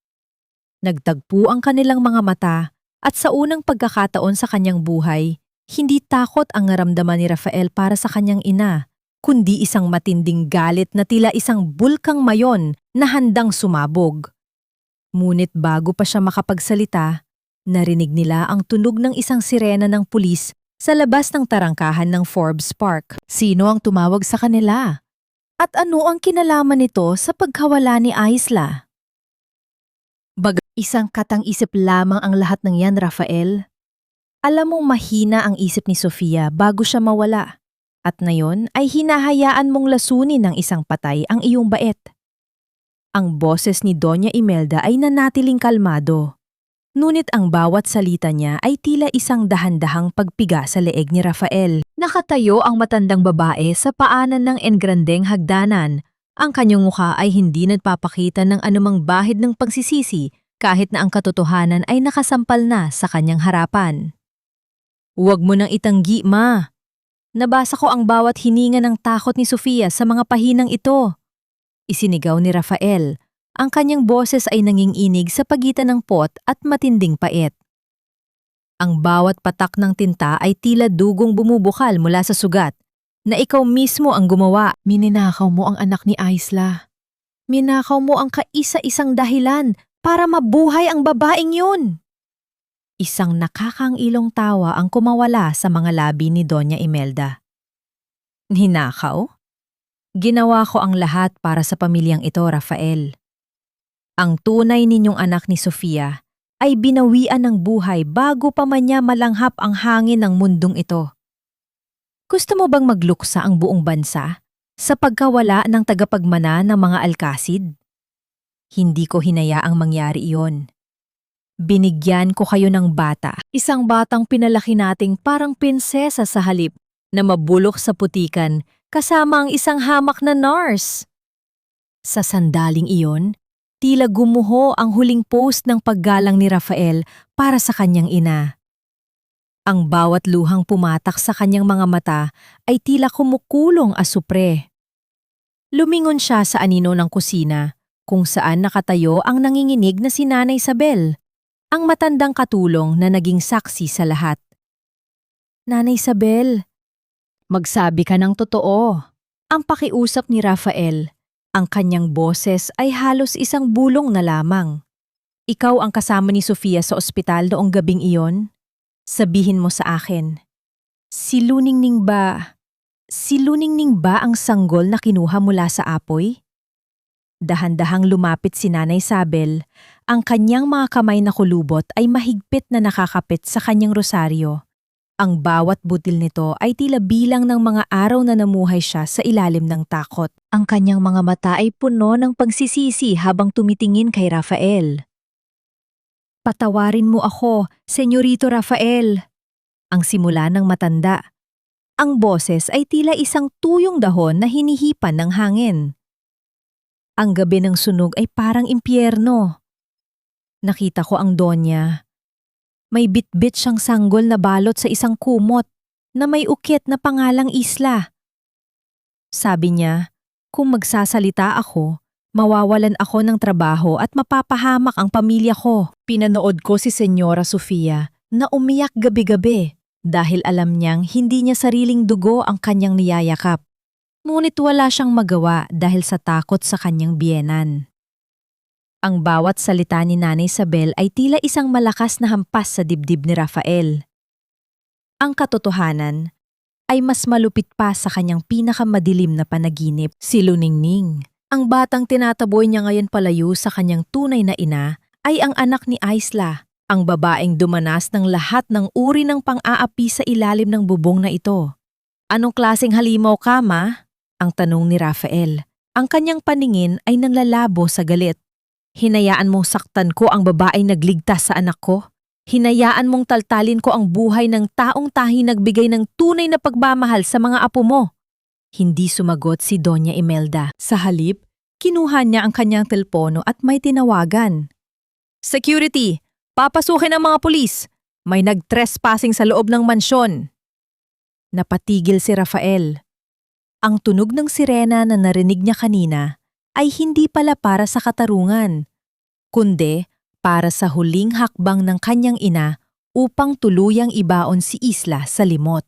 Nagtagpo ang kanilang mga mata at sa unang pagkakataon sa kanyang buhay, hindi takot ang naramdaman ni Rafael para sa kanyang ina, kundi isang matinding galit na tila isang bulkang mayon na handang sumabog. Ngunit bago pa siya makapagsalita, narinig nila ang tunog ng isang sirena ng pulis sa labas ng tarangkahan ng Forbes Park. Sino ang tumawag sa kanila? At ano ang kinalaman nito sa pagkawala ni Isla? Isang katang-isip lamang ang lahat ng yan, Rafael. Alam mong mahina ang isip ni Sofia bago siya mawala. At ngayon ay hinahayaan mong lasunin ng isang patay ang iyong bait. Ang boses ni Doña Imelda ay nanatiling kalmado. Ngunit ang bawat salita niya ay tila isang dahan-dahang pagpiga sa leeg ni Rafael. Nakatayo ang matandang babae sa paanan ng engrandeng hagdanan. Ang kanyang mukha ay hindi nagpapakita ng anumang bahid ng pagsisisi kahit na ang katotohanan ay nakasampal na sa kanyang harapan. "Huwag mo nang itanggi, ma. Nabasa ko ang bawat hininga ng takot ni Sofia sa mga pahinang ito." Isinigaw ni Rafael. Ang kanyang boses ay nanginginig sa pagitan ng pot at matinding pait. Ang bawat patak ng tinta ay tila dugong bumubukal mula sa sugat, na ikaw mismo ang gumawa. Mininakaw mo ang anak ni Aisla. Minakaw mo ang kaisa-isang dahilan para mabuhay ang babaeng yun. Isang nakakangilong tawa ang kumawala sa mga labi ni Doña Imelda. "Ninakaw? Ginawa ko ang lahat para sa pamilyang ito, Rafael. Ang tunay ninyong anak ni Sofia ay binawian ng buhay bago pa man niya malanghap ang hangin ng mundong ito. Gusto mo bang magluksa ang buong bansa sa pagkawala ng tagapagmana ng mga alkasid? Hindi ko hinayaang mangyari iyon. Binigyan ko kayo ng bata, isang batang pinalaki nating parang prinsesa sa halip na mabulok sa putikan kasama ang isang hamak na nurse." Sa sandaling iyon, tila gumuho ang huling post ng paggalang ni Rafael para sa kanyang ina. Ang bawat luhang pumatak sa kanyang mga mata ay tila kumukulong asupre. Lumingon siya sa anino ng kusina, kung saan nakatayo ang nanginginig na si Nanay Isabel, ang matandang katulong na naging saksi sa lahat. "Nanay Isabel, magsabi ka ng totoo." Ang pakiusap ni Rafael. Ang kanyang boses ay halos isang bulong na lamang. "Ikaw ang kasama ni Sofia sa ospital noong gabing iyon? Sabihin mo sa akin, si Luningning ba ang sanggol na kinuha mula sa apoy?" Dahan-dahang lumapit si Nanay Isabel. Ang kanyang mga kamay na kulubot ay mahigpit na nakakapit sa kanyang rosaryo. Ang bawat butil nito ay tila bilang ng mga araw na namuhay siya sa ilalim ng takot. Ang kanyang mga mata ay puno ng pagsisisi habang tumitingin kay Rafael. "Patawarin mo ako, Senyorito Rafael." Ang simula ng matanda. Ang boses ay tila isang tuyong dahon na hinihipan ng hangin. Ang gabi ng sunog ay parang impyerno. Nakita ko ang Donya. May bitbit siyang sanggol na balot sa isang kumot na may ukit na pangalang Isla. Sabi niya, kung magsasalita ako, mawawalan ako ng trabaho at mapapahamak ang pamilya ko. Pinanood ko si Senyora Sofia na umiyak gabi-gabi dahil alam niyang hindi niya sariling dugo ang kanyang niyayakap. Ngunit wala siyang magawa dahil sa takot sa kanyang biyenan. Ang bawat salita ni Nanay Isabel ay tila isang malakas na hampas sa dibdib ni Rafael. Ang katotohanan ay mas malupit pa sa kanyang pinakamadilim na panaginip. Si Luningning, ang batang tinataboy niya ngayon palayo sa kanyang tunay na ina, ay ang anak ni Aisla, ang babaeng dumanas ng lahat ng uri ng pang-aapi sa ilalim ng bubong na ito. "Anong klaseng halimaw ka, ma?" ang tanong ni Rafael. Ang kanyang paningin ay nanlalabo sa galit. "Hinayaan mong saktan ko ang babaeng nagligtas sa anak ko? Hinayaan mong taltalin ko ang buhay ng taong tahi nagbigay ng tunay na pagmamahal sa mga apo mo?" Hindi sumagot si Doña Imelda. Sa halip, kinuha niya ang kanyang telpono at may tinawagan. "Security! Papasukin ang mga pulis! May nag-trespassing sa loob ng mansyon!" Napatigil si Rafael. Ang tunog ng sirena na narinig niya kanina ay hindi pala para sa katarungan, kundi para sa huling hakbang ng kanyang ina upang tuluyang ibaon si Isla sa limot.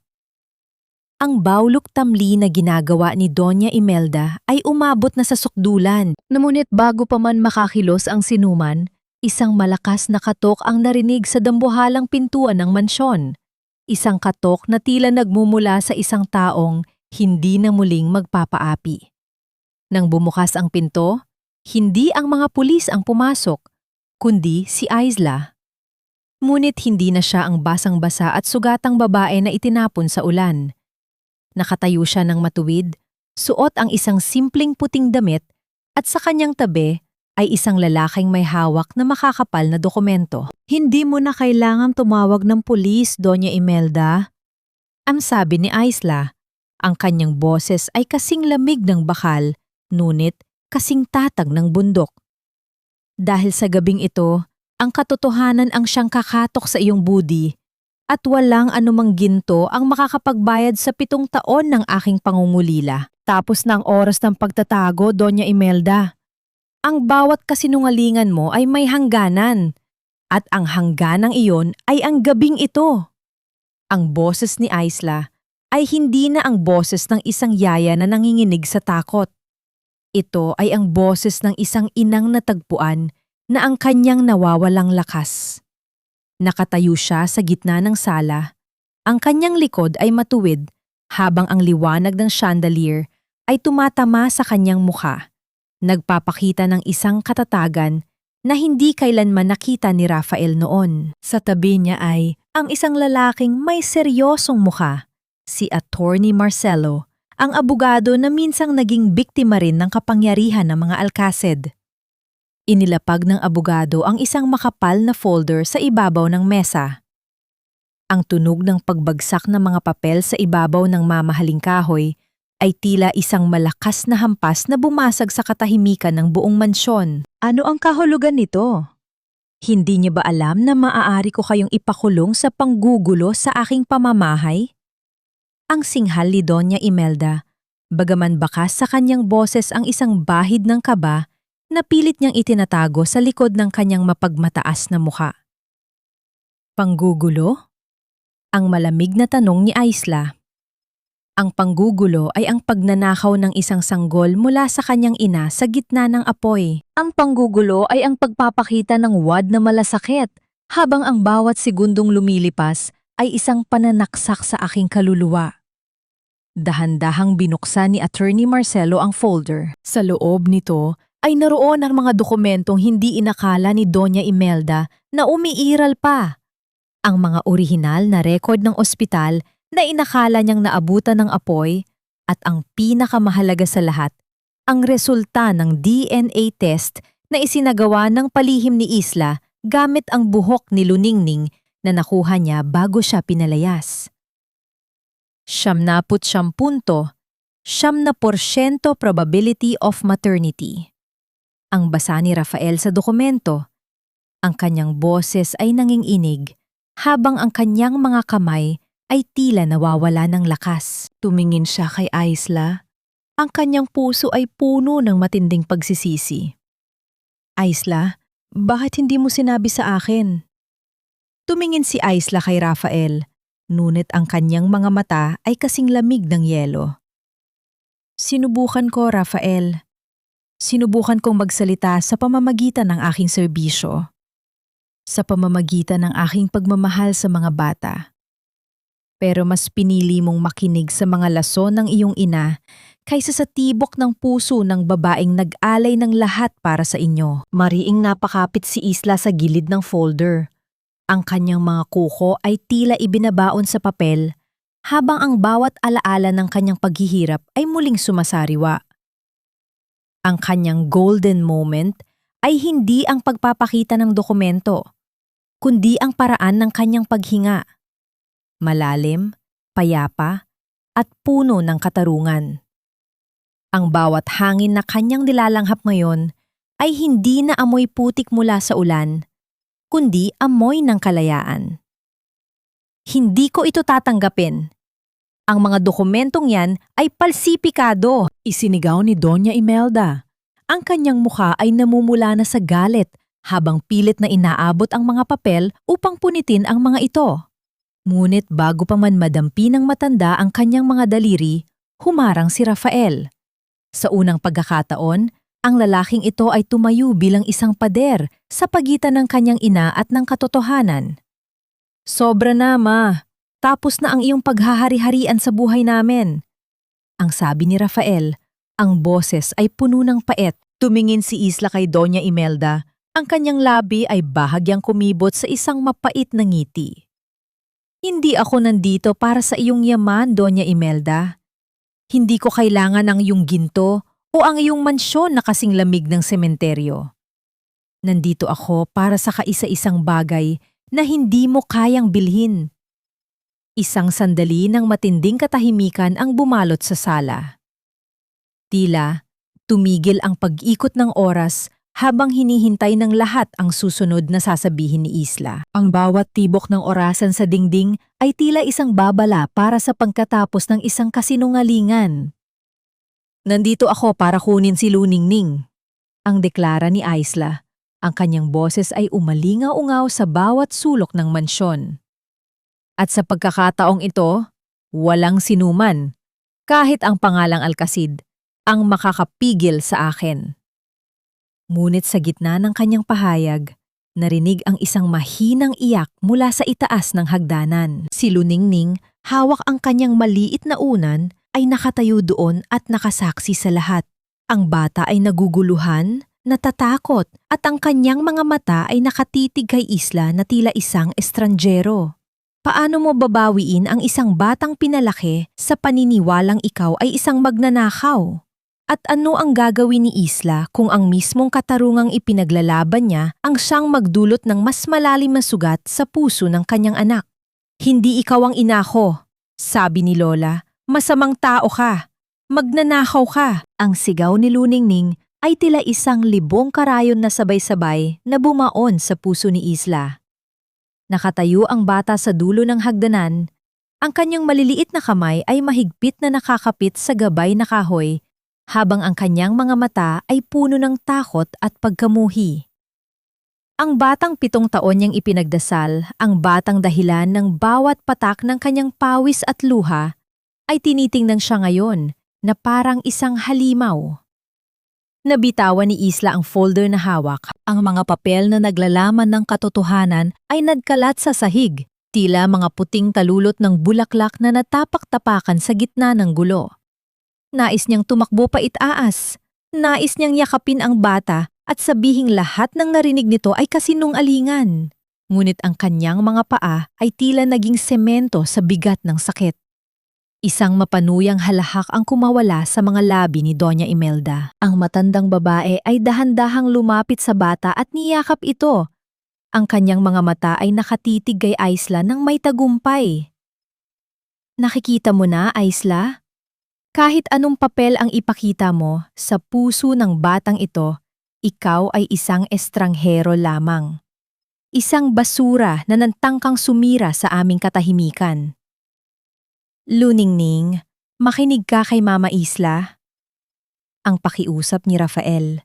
Ang bawlok tamli na ginagawa ni Doña Imelda ay umabot na sa sukdulan. Ngunit bago pa man makakilos ang sinuman, isang malakas na katok ang narinig sa dambuhalang pintuan ng mansyon. Isang katok na tila nagmumula sa isang taong hindi na muling magpapaapi. Nang bumukas ang pinto, hindi ang mga pulis ang pumasok, kundi si Aisla. Ngunit hindi na siya ang basang-basa at sugatang babae na itinapon sa ulan. Nakatayo siya ng matuwid, suot ang isang simpleng puting damit at sa kanyang tabi ay isang lalaking may hawak na makakapal na dokumento. Hindi mo na kailangang tumawag ng pulis, Doña Imelda. Ang sabi ni Isla, ang kanyang boses ay kasing lamig ng bakal, ngunit kasing tatag ng bundok. Dahil sa gabing ito, ang katotohanan ang siyang kakatok sa iyong budi at walang anumang ginto ang makakapagbayad sa 7 taon ng aking pangungulila. Tapos na ang oras ng pagtatago, Doña Imelda. Ang bawat kasinungalingan mo ay may hangganan at ang hangganang iyon ay ang gabing ito. Ang boses ni Isla ay hindi na ang boses ng isang yaya na nanginginig sa takot. Ito ay ang boses ng isang inang natagpuan na ang kanyang nawawalang lakas. Nakatayo siya sa gitna ng sala. Ang kanyang likod ay matuwid habang ang liwanag ng chandelier ay tumatama sa kanyang mukha. Nagpapakita ng isang katatagan na hindi kailanman nakita ni Rafael noon. Sa tabi niya ay ang isang lalaking may seryosong mukha, si Attorney Marcelo, ang abogado na minsang naging biktima rin ng kapangyarihan ng mga Alcacid. Inilapag ng abogado ang isang makapal na folder sa ibabaw ng mesa. Ang tunog ng pagbagsak ng mga papel sa ibabaw ng mamahaling kahoy ay tila isang malakas na hampas na bumasag sa katahimikan ng buong mansyon. Ano ang kahulugan nito? Hindi niyo ba alam na maaari ko kayong ipakulong sa panggugulo sa aking pamamahay? Ang singhal ni Doña Imelda, bagaman bakas sa kanyang boses ang isang bahid ng kaba, napilit niyang itinatago sa likod ng kanyang mapagmataas na mukha. Panggugulo? Ang malamig na tanong ni Isla. Ang panggugulo ay ang pagnanakaw ng isang sanggol mula sa kanyang ina sa gitna ng apoy. Ang panggugulo ay ang pagpapakita ng wad na malasakit, habang ang bawat segundong lumilipas ay isang pananaksak sa aking kaluluwa. Dahan-dahang binuksan ni Attorney Marcelo ang folder. Sa loob nito ay naroon ang mga dokumentong hindi inakala ni Doña Imelda na umiiral pa. Ang mga orihinal na record ng ospital na inakala niyang naabutan ng apoy at ang pinakamahalaga sa lahat, ang resulta ng DNA test na isinagawa ng palihim ni Isla gamit ang buhok ni Luningning na nakuha niya bago siya pinalayas. 70% probability of maternity. Ang basa ni Rafael sa dokumento. Ang kanyang boses ay nanginginig habang ang kanyang mga kamay ay tila nawawala ng lakas. Tumingin siya kay Isla. Ang kanyang puso ay puno ng matinding pagsisisi. Isla, bakit hindi mo sinabi sa akin? Tumingin si Isla kay Rafael, ngunit ang kanyang mga mata ay kasing lamig ng yelo. Sinubukan ko, Rafael. Sinubukan kong magsalita sa pamamagitan ng aking serbisyo. Sa pamamagitan ng aking pagmamahal sa mga bata. Pero mas pinili mong makinig sa mga lason ng iyong ina kaysa sa tibok ng puso ng babaeng nag-alay ng lahat para sa inyo. Mariing napakapit si Isla sa gilid ng folder. Ang kanyang mga kuko ay tila ibinabaon sa papel habang ang bawat alaala ng kanyang paghihirap ay muling sumasariwa. Ang kanyang golden moment ay hindi ang pagpapakita ng dokumento, kundi ang paraan ng kanyang paghinga. Malalim, payapa, at puno ng katarungan. Ang bawat hangin na kanyang nilalanghap ngayon ay hindi na amoy putik mula sa ulan, kundi amoy ng kalayaan. Hindi ko ito tatanggapin. Ang mga dokumentong yan ay palsipikado, isinigaw ni Doña Imelda. Ang kanyang mukha ay namumula na sa galit habang pilit na inaabot ang mga papel upang punitin ang mga ito. Ngunit bago pa man madampi ng matanda ang kanyang mga daliri, humarang si Rafael. Sa unang pagkakataon, ang lalaking ito ay tumayo bilang isang pader sa pagitan ng kanyang ina at ng katotohanan. Sobra na, Ma. Tapos na ang iyong paghahari-harian sa buhay namin. Ang sabi ni Rafael, ang boses ay puno ng pait. Tumingin si Isla kay Doña Imelda. Ang kanyang labi ay bahagyang kumibot sa isang mapait na ngiti. Hindi ako nandito para sa iyong yaman, Doña Imelda. Hindi ko kailangan ang iyong ginto o ang iyong mansyon na kasing lamig ng sementeryo. Nandito ako para sa kaisa-isang bagay na hindi mo kayang bilhin. Isang sandali ng matinding katahimikan ang bumalot sa sala. Tila, tumigil ang pag-ikot ng oras habang hinihintay ng lahat ang susunod na sasabihin ni Isla. Ang bawat tibok ng orasan sa dingding ay tila isang babala para sa pagkatapos ng isang kasinungalingan. Nandito ako para kunin si Luningning, ang deklara ni Isla. Ang kanyang boses ay umalingaw-ungaw sa bawat sulok ng mansyon. At sa pagkakataong ito, walang sinuman, kahit ang pangalang Alcacid, ang makakapigil sa akin. Ngunit sa gitna ng kanyang pahayag, narinig ang isang mahinang iyak mula sa itaas ng hagdanan. Si Luningning, hawak ang kanyang maliit na unan, ay nakatayo doon at nakasaksi sa lahat. Ang bata ay naguguluhan, natatakot, at ang kanyang mga mata ay nakatitig kay Isla na tila isang estranjero. Paano mo babawiin ang isang batang pinalaki sa paniniwalang ikaw ay isang magnanakaw? At ano ang gagawin ni Isla kung ang mismong katarungang ipinaglalaban niya ang siyang magdulot ng mas malalim na sugat sa puso ng kanyang anak? Hindi ikaw ang ina ko, sabi ni Lola. Masamang tao ka. Magnanakaw ka. Ang sigaw ni Luningning ay tila isang libong karayon na sabay-sabay na bumaon sa puso ni Isla. Nakatayo ang bata sa dulo ng hagdanan. Ang kanyang maliliit na kamay ay mahigpit na nakakapit sa gabay na kahoy, habang ang kanyang mga mata ay puno ng takot at pagkamuhi. Ang batang 7 taon niyang ipinagdasal, ang batang dahilan ng bawat patak ng kanyang pawis at luha, ay tinitingnan siya ngayon na parang isang halimaw. Nabitawan ni Isla ang folder na hawak. Ang mga papel na naglalaman ng katotohanan ay nagkalat sa sahig, tila mga puting talulot ng bulaklak na natapak-tapakan sa gitna ng gulo. Nais niyang tumakbo pa itaas. Nais niyang yakapin ang bata at sabihing lahat ng narinig nito ay kasinungalingan. Ngunit ang kanyang mga paa ay tila naging semento sa bigat ng sakit. Isang mapanuyang halahak ang kumawala sa mga labi ni Doña Imelda. Ang matandang babae ay dahan-dahang lumapit sa bata at niyakap ito. Ang kanyang mga mata ay nakatitig kay Isla ng may tagumpay. Nakikita mo na, Isla? Kahit anong papel ang ipakita mo sa puso ng batang ito, ikaw ay isang estranghero lamang. Isang basura na nantangkang sumira sa aming katahimikan. Luningning, makinig ka kay Mama Isla. Ang pakiusap ni Rafael.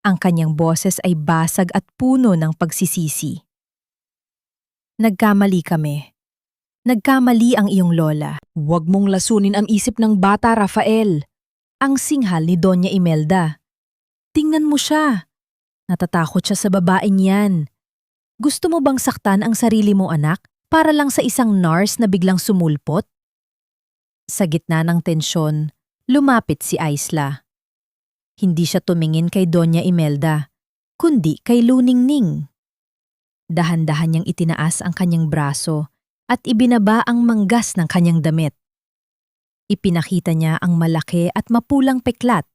Ang kanyang boses ay basag at puno ng pagsisisi. Nagkamali kami. Nagkamali ang iyong lola. Huwag mong lasunin ang isip ng bata, Rafael. Ang singhal ni Doña Imelda. Tingnan mo siya. Natatakot siya sa babaeng yan. Gusto mo bang saktan ang sarili mo, anak, para lang sa isang nurse na biglang sumulpot? Sa gitna ng tensyon, lumapit si Isla. Hindi siya tumingin kay Doña Imelda, kundi kay Luningning. Dahan-dahan niyang itinaas ang kanyang braso at ibinaba ang manggas ng kanyang damit. Ipinakita niya ang malaki at mapulang peklat,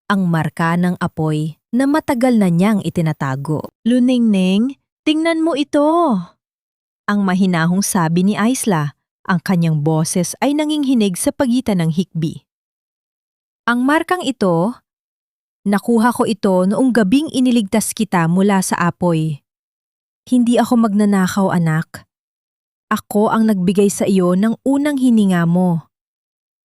ang marka ng apoy na matagal na niyang itinatago. Luningning, tingnan mo ito! Ang mahinahong sabi ni Isla, ang kanyang boses ay nanginginig sa pagitan ng hikbi. Ang markang ito, nakuha ko ito noong gabing iniligtas kita mula sa apoy. Hindi ako magnanakaw, anak. Ako ang nagbigay sa iyo ng unang hininga mo.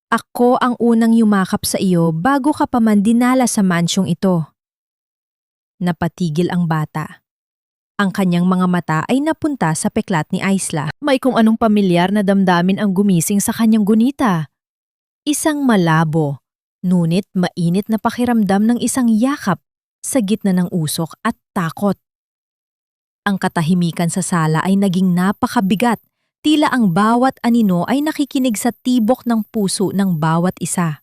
Ako ang unang yumakap sa iyo bago ka pa man dinala sa mansyong ito. Napatigil ang bata. Ang kanyang mga mata ay napunta sa peklat ni Isla. May kung anong pamilyar na damdamin ang gumising sa kanyang gunita. Isang malabo, ngunit mainit na pakiramdam ng isang yakap sa gitna ng usok at takot. Ang katahimikan sa sala ay naging napakabigat. Tila ang bawat anino ay nakikinig sa tibok ng puso ng bawat isa.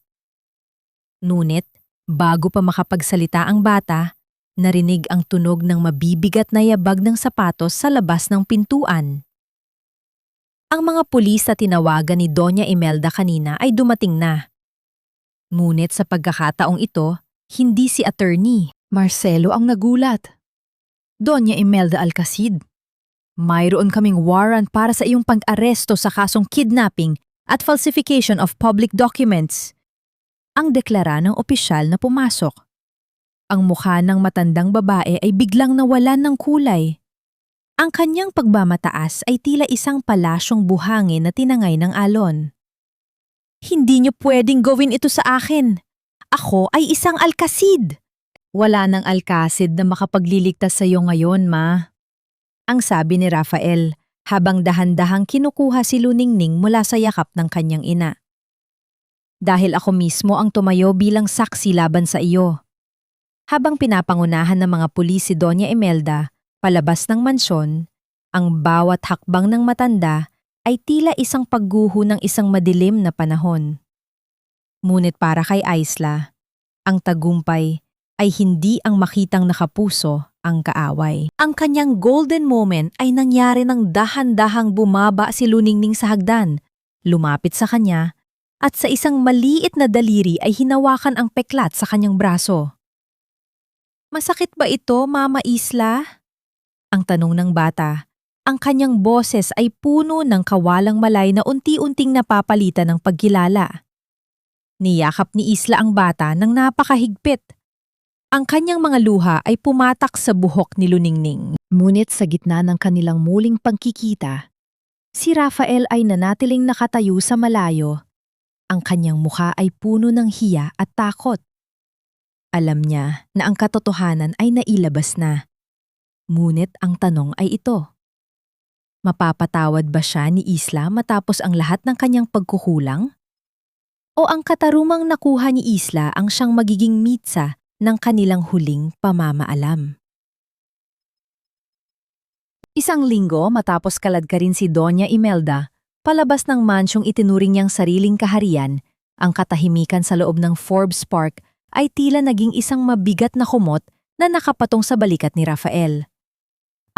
Ngunit, bago pa makapagsalita ang bata, narinig ang tunog ng mabibigat na yabag ng sapatos sa labas ng pintuan. Ang mga pulis na tinawagan ni Doña Imelda kanina ay dumating na. Ngunit sa pagkakataong ito, hindi si attorney. Marcelo ang nagulat. Doña Imelda Alcacid, mayroon kaming warrant para sa iyong pag-aresto sa kasong kidnapping at falsification of public documents. Ang deklara ng opisyal na pumasok. Ang mukha ng matandang babae ay biglang nawalan ng kulay. Ang kanyang pagmamataas ay tila isang palasyong buhangin na tinangay ng alon. Hindi niyo pwedeng gawin ito sa akin. Ako ay isang Alcacid. Wala nang Alcacid na makapagliligtas sa iyo ngayon, ma. Ang sabi ni Rafael habang dahan-dahang kinukuha si Luningning mula sa yakap ng kanyang ina. Dahil ako mismo ang tumayo bilang saksi laban sa iyo. Habang pinapangunahan ng mga pulis si Doña Imelda palabas ng mansyon, ang bawat hakbang ng matanda ay tila isang pagguho ng isang madilim na panahon. Ngunit para kay Aisla, ang tagumpay ay hindi ang makitang nakapuso ang kaaway. Ang kanyang golden moment ay nangyari nang dahan-dahang bumaba si Luningning sa hagdan, lumapit sa kanya, at sa isang maliit na daliri ay hinawakan ang peklat sa kanyang braso. Masakit ba ito, Mama Isla? Ang tanong ng bata. Ang kanyang boses ay puno ng kawalang malay na unti-unting napapalitan ng pagkilala. Niyakap ni Isla ang bata ng napakahigpit. Ang kanyang mga luha ay pumatak sa buhok ni Luningning. Ngunit sa gitna ng kanilang muling pagkikita, si Rafael ay nanatiling nakatayo sa malayo. Ang kanyang mukha ay puno ng hiya at takot. Alam niya na ang katotohanan ay nailabas na. Ngunit ang tanong ay ito. Mapapatawad ba siya ni Isla matapos ang lahat ng kanyang pagkukulang? O ang katarumang nakuha ni Isla ang siyang magiging mitsa ng kanilang huling pamamaalam? Isang linggo matapos kaladkarin si Doña Imelda, palabas ng mansyong itinuring niyang sariling kaharian, ang katahimikan sa loob ng Forbes Park ay tila naging isang mabigat na kumot na nakapatong sa balikat ni Rafael.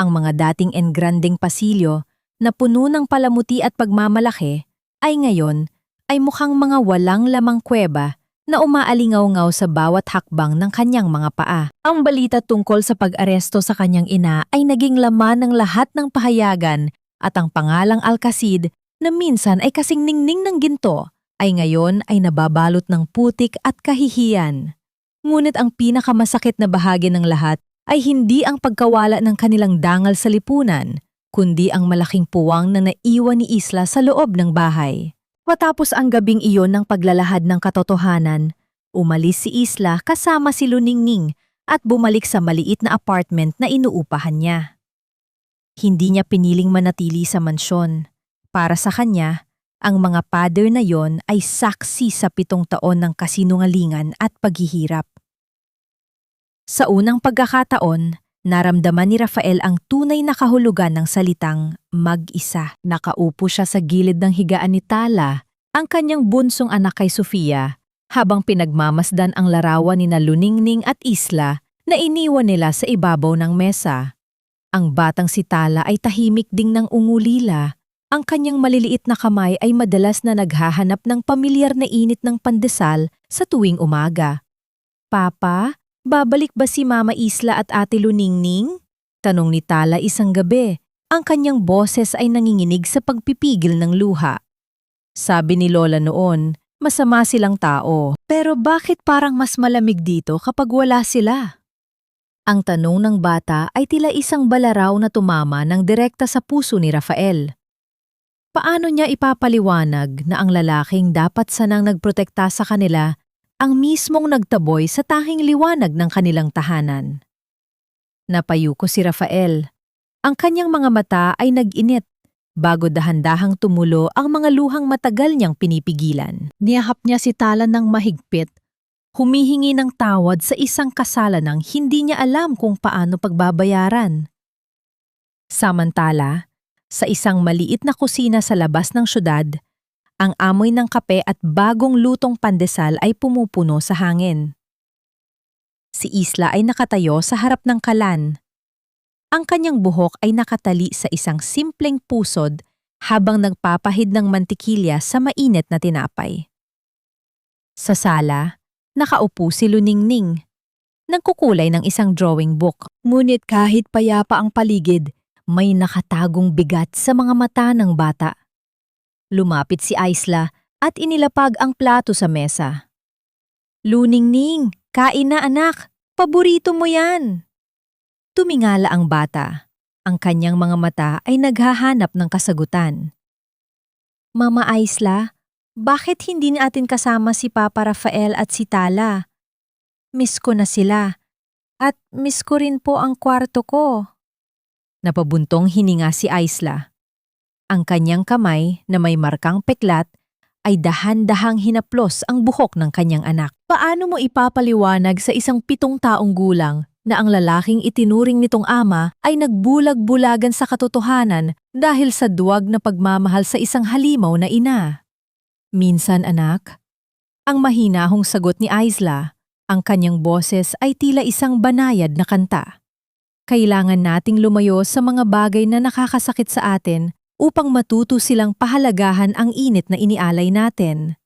Ang mga dating engrandeng pasilyo na puno ng palamuti at pagmamalaki ay ngayon ay mukhang mga walang lamang kuweba na umaalingaw-ngaw sa bawat hakbang ng kanyang mga paa. Ang balita tungkol sa pag-aresto sa kanyang ina ay naging laman ng lahat ng pahayagan at ang pangalang Alcacid na minsan ay kasing ningning ng ginto ay ngayon ay nababalot ng putik at kahihiyan. Ngunit ang pinakamasakit na bahagi ng lahat ay hindi ang pagkawala ng kanilang dangal sa lipunan, kundi ang malaking puwang na naiwan ni Isla sa loob ng bahay. Matapos ang gabing iyon ng paglalahad ng katotohanan, umalis si Isla kasama si Luningning at bumalik sa maliit na apartment na inuupahan niya. Hindi niya piniling manatili sa mansyon. Para sa kanya, ang mga pader na yon ay saksi sa 7 taon ng kasinungalingan at paghihirap. Sa unang pagkakataon, naramdaman ni Rafael ang tunay na kahulugan ng salitang mag-isa. Nakaupo siya sa gilid ng higaan ni Tala, ang kanyang bunsong anak kay Sofia, habang pinagmamasdan ang larawan ni Luningning at Isla na iniwan nila sa ibabaw ng mesa. Ang batang si Tala ay tahimik ding ng ungulila. Ang kanyang maliliit na kamay ay madalas na naghahanap ng pamilyar na init ng pandesal sa tuwing umaga. Papa, babalik ba si Mama Isla at Ate Luningning? Tanong ni Tala isang gabi. Ang kanyang boses ay nanginginig sa pagpipigil ng luha. Sabi ni Lola noon, masama silang tao. Pero bakit parang mas malamig dito kapag wala sila? Ang tanong ng bata ay tila isang balaraw na tumama ng direkta sa puso ni Rafael. Paano niya ipapaliwanag na ang lalaking dapat sanang nagprotekta sa kanila ang mismong nagtaboy sa tanging liwanag ng kanilang tahanan? Napayuko si Rafael. Ang kanyang mga mata ay nag-init bago dahan-dahang tumulo ang mga luhang matagal niyang pinipigilan. Niyahap niya si Tala ng mahigpit, humihingi ng tawad sa isang kasalanang hindi niya alam kung paano pagbabayaran. Samantala, sa isang maliit na kusina sa labas ng syudad, ang amoy ng kape at bagong lutong pandesal ay pumupuno sa hangin. Si Isla ay nakatayo sa harap ng kalan. Ang kanyang buhok ay nakatali sa isang simpleng pusod habang nagpapahid ng mantikilya sa mainit na tinapay. Sa sala, nakaupo si Luningning. Nagkukulay ng isang drawing book. Ngunit kahit payapa ang paligid, may nakatagong bigat sa mga mata ng bata. Lumapit si Aisla at inilapag ang plato sa mesa. Luningning, kain na anak, paborito mo yan. Tumingala ang bata. Ang kanyang mga mata ay naghahanap ng kasagutan. Mama Aisla, bakit hindi natin kasama si Papa Rafael at si Tala? Miss ko na sila. At miss ko rin po ang kwarto ko. Napabuntong hininga si Aisla. Ang kanyang kamay na may markang peklat ay dahan-dahang hinaplos ang buhok ng kanyang anak. Paano mo ipapaliwanag sa isang 7 taong gulang na ang lalaking itinuring nitong ama ay nagbulag-bulagan sa katotohanan dahil sa duwag na pagmamahal sa isang halimaw na ina? Minsan anak, ang mahinahong sagot ni Aisla, ang kanyang boses ay tila isang banayad na kanta. Kailangan nating lumayo sa mga bagay na nakakasakit sa atin upang matuto silang pahalagahan ang init na inialay natin.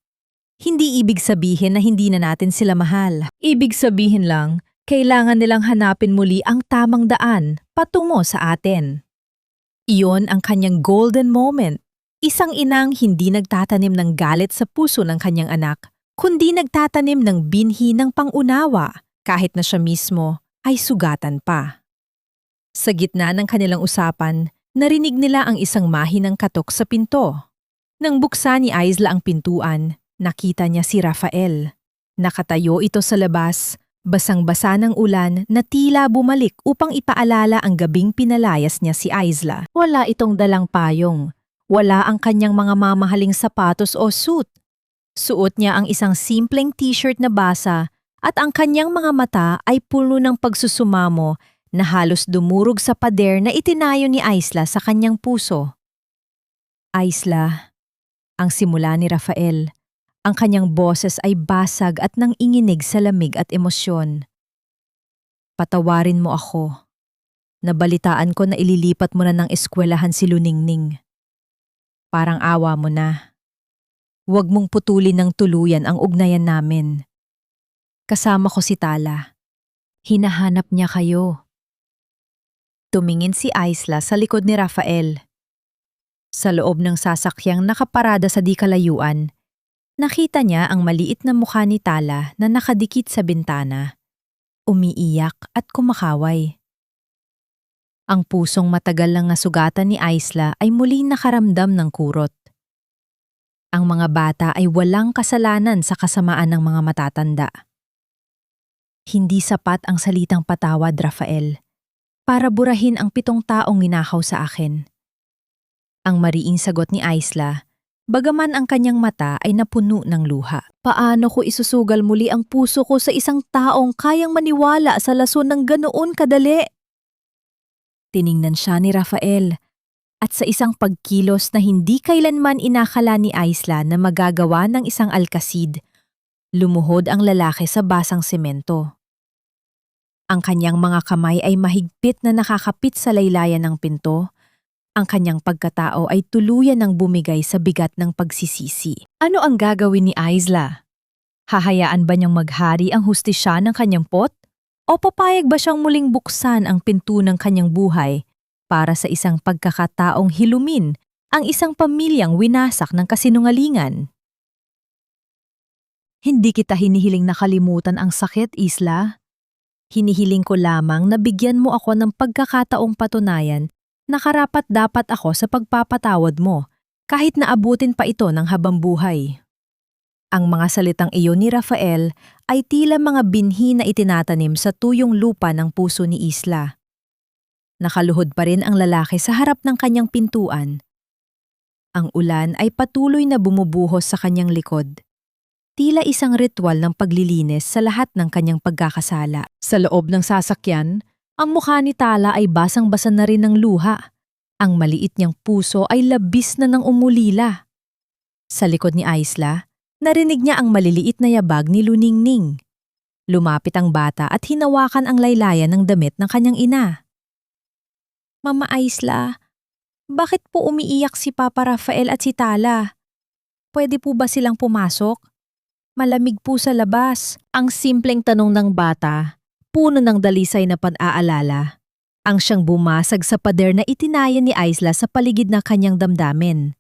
Hindi ibig sabihin na hindi na natin sila mahal. Ibig sabihin lang, kailangan nilang hanapin muli ang tamang daan patungo sa atin. Iyon ang kanyang golden moment. Isang inang hindi nagtatanim ng galit sa puso ng kanyang anak, kundi nagtatanim ng binhi ng pangunawa kahit na siya mismo ay sugatan pa. Sa gitna ng kanilang usapan, narinig nila ang isang mahinang katok sa pinto. Nang buksan ni Aisla ang pintuan, nakita niya si Rafael. Nakatayo ito sa labas, basang-basa ng ulan na tila bumalik upang ipaalala ang gabing pinalayas niya si Aisla. Wala itong dalang payong. Wala ang kanyang mga mamahaling sapatos o suit. Suot niya ang isang simpleng t-shirt na basa at ang kanyang mga mata ay puno ng pagsusumamo na halos dumurog sa pader na itinayo ni Aisla sa kanyang puso. Aisla, ang simula ni Rafael, ang kanyang boses ay basag at nanginginig sa lamig at emosyon. Patawarin mo ako. Nabalitaan ko na ililipat mo na ng eskwelahan si Luningning. Parang awa mo na. Huwag mong putulin ng tuluyan ang ugnayan namin. Kasama ko si Tala. Hinahanap niya kayo. Tumingin si Aisla sa likod ni Rafael. Sa loob ng sasakyang nakaparada sa di kalayuan, nakita niya ang maliit na mukha ni Tala na nakadikit sa bintana, umiiyak at kumakaway. Ang pusong matagal lang nasugatan ni Aisla ay muling nakaramdam ng kurot. Ang mga bata ay walang kasalanan sa kasamaan ng mga matatanda. Hindi sapat ang salitang patawad, Rafael, para burahin ang 7 taong ninakaw sa akin. Ang mariing sagot ni Aisla, bagaman ang kanyang mata ay napuno ng luha. Paano ko isusugal muli ang puso ko sa isang taong kayang maniwala sa lason ng ganoon kadali? Tiningnan siya ni Rafael at sa isang pagkilos na hindi kailanman inakala ni Aisla na magagawa ng isang alkasid, lumuhod ang lalaki sa basang semento. Ang kanyang mga kamay ay mahigpit na nakakapit sa laylayan ng pinto. Ang kanyang pagkatao ay tuluyan ng bumigay sa bigat ng pagsisisi. Ano ang gagawin ni Aisla? Hahayaan ba niyang maghari ang hustisya ng kanyang pot? O papayag ba siyang muling buksan ang pinto ng kanyang buhay para sa isang pagkakataong hilumin ang isang pamilyang winasak ng kasinungalingan? Hindi kita hinihiling nakalimutan ang sakit, Isla. Hinihiling ko lamang na bigyan mo ako ng pagkakataong patunayan na karapat-dapat ako sa pagpapatawad mo kahit naabutin pa ito ng habang buhay. Ang mga salitang iyon ni Rafael ay tila mga binhi na itinatanim sa tuyong lupa ng puso ni Isla. Nakaluhod pa rin ang lalaki sa harap ng kanyang pintuan. Ang ulan ay patuloy na bumubuhos sa kanyang likod. Tila isang ritual ng paglilinis sa lahat ng kanyang pagkakasala. Sa loob ng sasakyan, ang mukha ni Tala ay basang-basa na rin ng luha. Ang maliit niyang puso ay labis na ng umulila. Sa likod ni Aisla, narinig niya ang maliliit na yabag ni Luningning. Lumapit ang bata at hinawakan ang laylayan ng damit ng kanyang ina. Mama Aisla, bakit po umiiyak si Papa Rafael at si Tala? Pwede po ba silang pumasok? Malamig po sa labas. Ang simpleng tanong ng bata, puno ng dalisay na pag-aalala. Ang siyang bumasag sa pader na itinaya ni Aisla sa paligid ng kanyang damdamin.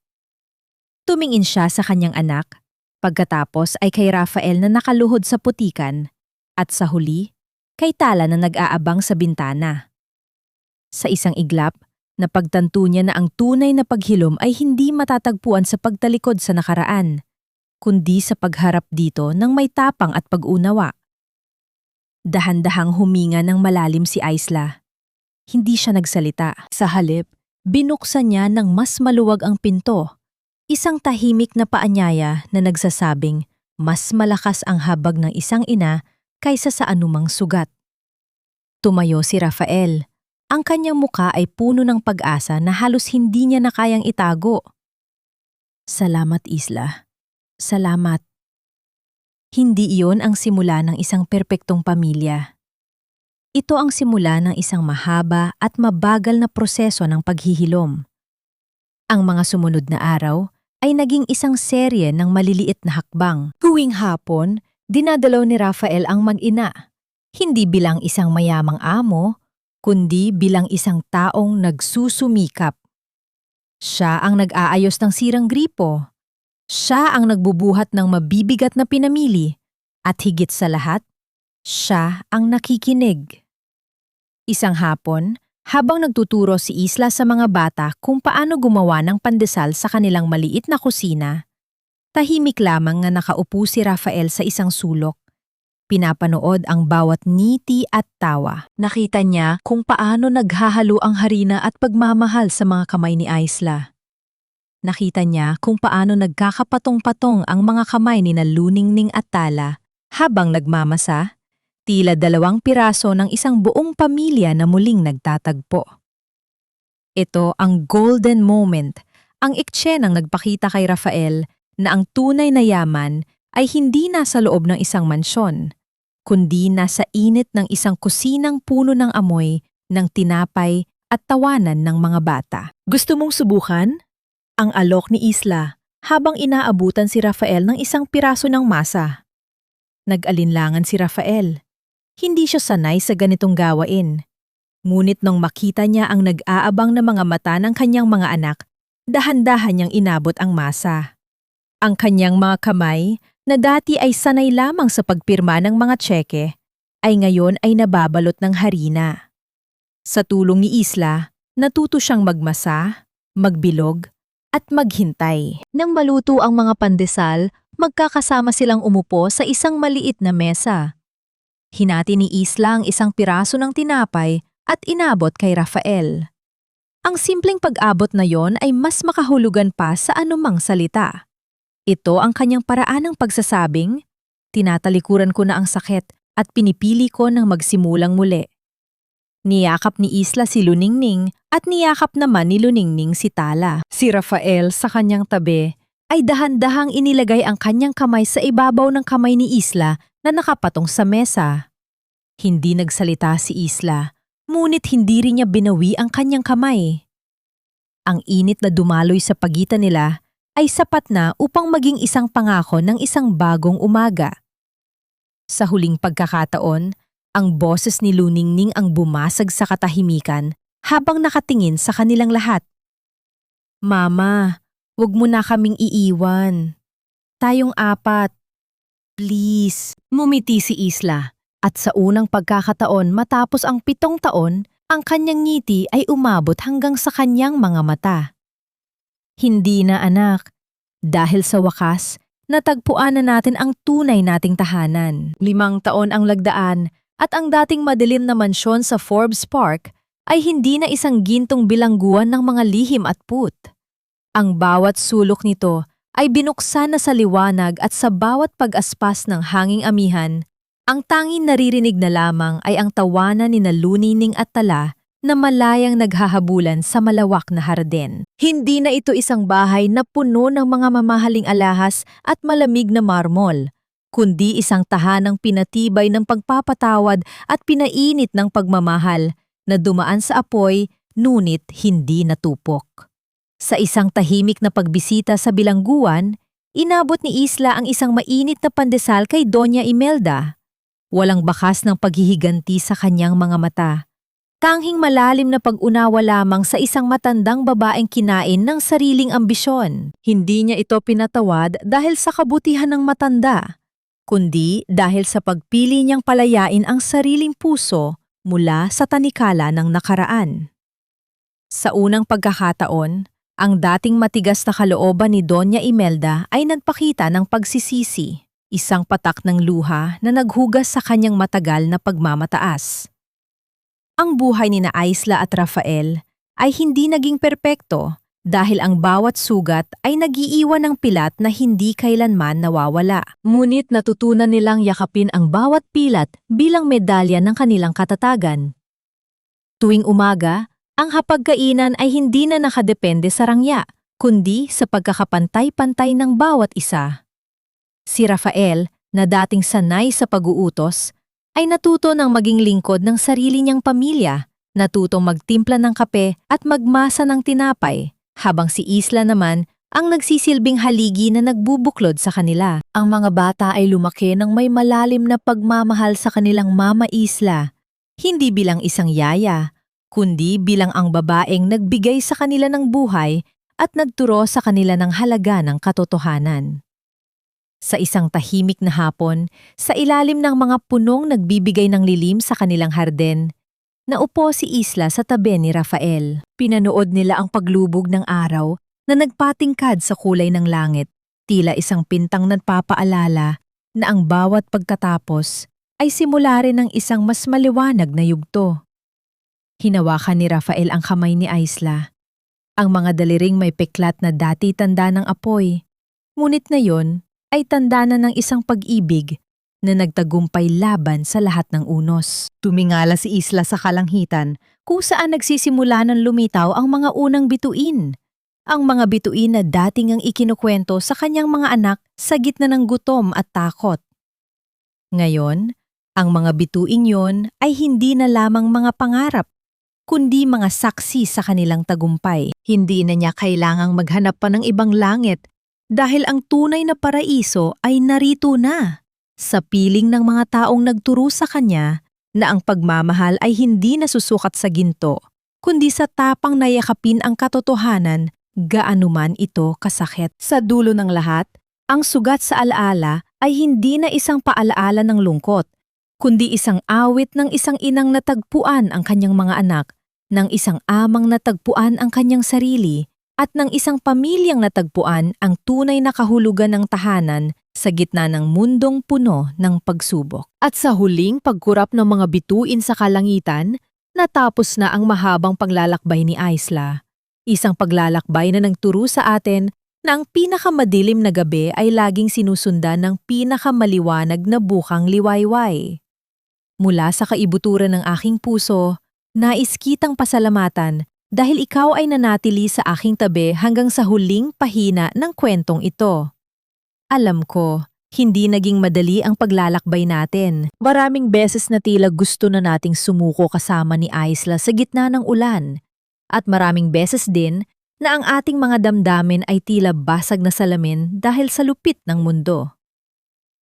Tumingin siya sa kanyang anak, pagkatapos ay kay Rafael na nakaluhod sa putikan, at sa huli, kay Tala na nag-aabang sa bintana. Sa isang iglap, napagtanto niya na ang tunay na paghilom ay hindi matatagpuan sa pagtalikod sa nakaraan, kundi sa pagharap dito ng may tapang at pag-unawa. Dahan-dahang huminga ng malalim si Aisla. Hindi siya nagsalita. Sa halip, binuksan niya ng mas maluwag ang pinto. Isang tahimik na paanyaya na nagsasabing mas malakas ang habag ng isang ina kaysa sa anumang sugat. Tumayo si Rafael. Ang kanyang muka ay puno ng pag-asa na halos hindi niya na kayang itago. Salamat, Isla. Salamat. Hindi iyon ang simula ng isang perpektong pamilya. Ito ang simula ng isang mahaba at mabagal na proseso ng paghihilom. Ang mga sumunod na araw ay naging isang serye ng maliliit na hakbang. Tuwing hapon, dinadalaw ni Rafael ang mag-ina, hindi bilang isang mayamang amo, kundi bilang isang taong nagsusumikap. Siya ang nag-aayos ng sirang gripo. Siya ang nagbubuhat ng mabibigat na pinamili at higit sa lahat, siya ang nakikinig. Isang hapon, habang nagtuturo si Isla sa mga bata kung paano gumawa ng pandesal sa kanilang maliit na kusina, tahimik lamang na nakaupo si Rafael sa isang sulok. Pinapanood ang bawat ngiti at tawa. Nakita niya kung paano naghahalo ang harina at pagmamahal sa mga kamay ni Isla. Nakita niya kung paano nagkakapatong-patong ang mga kamay ni Luningning at Tala habang nagmamasa, tila 2 piraso ng isang buong pamilya na muling nagtatagpo. Ito ang golden moment, ang eksenang nagpakita kay Rafael na ang tunay na yaman ay hindi nasa loob ng isang mansyon, kundi nasa init ng isang kusinang puno ng amoy, ng tinapay at tawanan ng mga bata. Gusto mong subukan? Ang alok ni Isla habang inaabutan si Rafael ng isang piraso ng masa. Nag-alinlangan si Rafael. Hindi siya sanay sa ganitong gawain. Ngunit nang makita niya ang nag-aabang na mga mata ng kanyang mga anak, dahan-dahan niyang inabot ang masa. Ang kanyang mga kamay, na dati ay sanay lamang sa pagpirma ng mga tseke, ay ngayon ay nababalot ng harina. Sa tulong ni Isla, natuto siyang magmasa, magbilog, at maghintay. Nang maluto ang mga pandesal, magkakasama silang umupo sa isang maliit na mesa. Hinati ni Isla ang isang piraso ng tinapay at inabot kay Rafael. Ang simpleng pag-abot na yon ay mas makahulugan pa sa anumang salita. Ito ang kanyang paraan ng pagsasabing, tinatalikuran ko na ang sakit at pinipili ko ng magsimulang muli. Niyakap ni Isla si Luningning at niyakap naman ni Luningning si Tala. Si Rafael sa kanyang tabi ay dahan-dahang inilagay ang kanyang kamay sa ibabaw ng kamay ni Isla na nakapatong sa mesa. Hindi nagsalita si Isla, ngunit hindi rin niya binawi ang kanyang kamay. Ang init na dumaloy sa pagitan nila ay sapat na upang maging isang pangako ng isang bagong umaga. Sa huling pagkakataon, ang boses ni Luningning ang bumasag sa katahimikan habang nakatingin sa kanilang lahat. Mama, wag mo na kaming iiwan. Tayong 4. Please. Ngumiti si Isla at sa unang pagkakataon matapos ang 7 taon, ang kanyang ngiti ay umabot hanggang sa kanyang mga mata. Hindi na anak, dahil sa wakas, natagpuan na natin ang tunay nating tahanan. 5 taon ang lagdaan at ang dating madilim na mansyon sa Forbes Park ay hindi na isang gintong bilangguan ng mga lihim at put. Ang bawat sulok nito ay binuksan na sa liwanag at sa bawat pag-aspas ng hanging amihan, ang tanging naririnig na lamang ay ang tawanan ni Luningning at Tala na malayang naghahabulan sa malawak na hardin. Hindi na ito isang bahay na puno ng mga mamahaling alahas at malamig na marmol, kundi isang tahanang pinatibay ng pagpapatawad at pinainit ng pagmamahal na dumaan sa apoy ngunit hindi natupok. Sa isang tahimik na pagbisita sa bilangguan, inabot ni Isla ang isang mainit na pandesal kay Doña Imelda. Walang bakas ng paghihiganti sa kanyang mga mata. Tanging malalim na pag-unawa lamang sa isang matandang babaeng kinain ng sariling ambisyon. Hindi niya ito pinatawad dahil sa kabutihan ng matanda, kundi dahil sa pagpili niyang palayain ang sariling puso mula sa tanikala ng nakaraan. Sa unang pagkakataon, ang dating matigas na kalooban ni Doña Imelda ay nagpakita ng pagsisisi, isang patak ng luha na naghugas sa kanyang matagal na pagmamataas. Ang buhay ni Isla at Rafael ay hindi naging perpekto dahil ang bawat sugat ay nag-iiwan ng pilat na hindi kailanman nawawala. Ngunit natutunan nilang yakapin ang bawat pilat bilang medalya ng kanilang katatagan. Tuwing umaga, ang hapagkainan ay hindi na nakadepende sa rangya, kundi sa pagkakapantay-pantay ng bawat isa. Si Rafael, na dating sanay sa pag-uutos, ay natuto ng maging lingkod ng sarili niyang pamilya, natutong magtimpla ng kape at magmasa ng tinapay, habang si Isla naman ang nagsisilbing haligi na nagbubuklod sa kanila. Ang mga bata ay lumaki ng may malalim na pagmamahal sa kanilang mama Isla, hindi bilang isang yaya, kundi bilang ang babaeng nagbigay sa kanila ng buhay at nagturo sa kanila ng halaga ng katotohanan. Sa isang tahimik na hapon, sa ilalim ng mga punong nagbibigay ng lilim sa kanilang harden, naupo si Isla sa tabi ni Rafael. Pinanood nila ang paglubog ng araw na nagpatingkad sa kulay ng langit, tila isang pintang nagpapaalala na ang bawat pagkatapos ay simula rin ng isang mas maliwanag na yugto. Hinawakan ni Rafael ang kamay ni Isla. Ang mga daliring may peklat na dati tanda ng apoy, ngunit ngayon ay tanda na ng isang pag-ibig na nagtagumpay laban sa lahat ng unos. Tumingala si Isla sa kalangitan kung saan nagsisimula ng lumitaw ang mga unang bituin. Ang mga bituin na dating ang ikinukwento sa kanyang mga anak sa gitna ng gutom at takot. Ngayon, ang mga bituin yon ay hindi na lamang mga pangarap, kundi mga saksi sa kanilang tagumpay. Hindi na niya kailangang maghanap pa ng ibang langit dahil ang tunay na paraiso ay narito na, sa piling ng mga taong nagturo sa kanya na ang pagmamahal ay hindi nasusukat sa ginto, kundi sa tapang na yakapin ang katotohanan gaano man ito kasakit. Sa dulo ng lahat, ang sugat sa alaala ay hindi na isang paalaala ng lungkot, kundi isang awit ng isang inang natagpuan ang kanyang mga anak, ng isang amang natagpuan ang kanyang sarili, at ng isang pamilyang natagpuan ang tunay na kahulugan ng tahanan sa gitna ng mundong puno ng pagsubok. At sa huling pagkurap ng mga bituin sa kalangitan, natapos na ang mahabang paglalakbay ni Isla. Isang paglalakbay na nagturo sa atin na ang pinakamadilim na gabi ay laging sinusundan ng pinakamaliwanag na bukang liwayway. Mula sa kaibuturan ng aking puso, nais kitang pasalamatan dahil ikaw ay nanatili sa aking tabi hanggang sa huling pahina ng kwentong ito. Alam ko, hindi naging madali ang paglalakbay natin. Maraming beses na tila gusto na nating sumuko kasama ni Isla sa gitna ng ulan. At maraming beses din na ang ating mga damdamin ay tila basag na salamin dahil sa lupit ng mundo.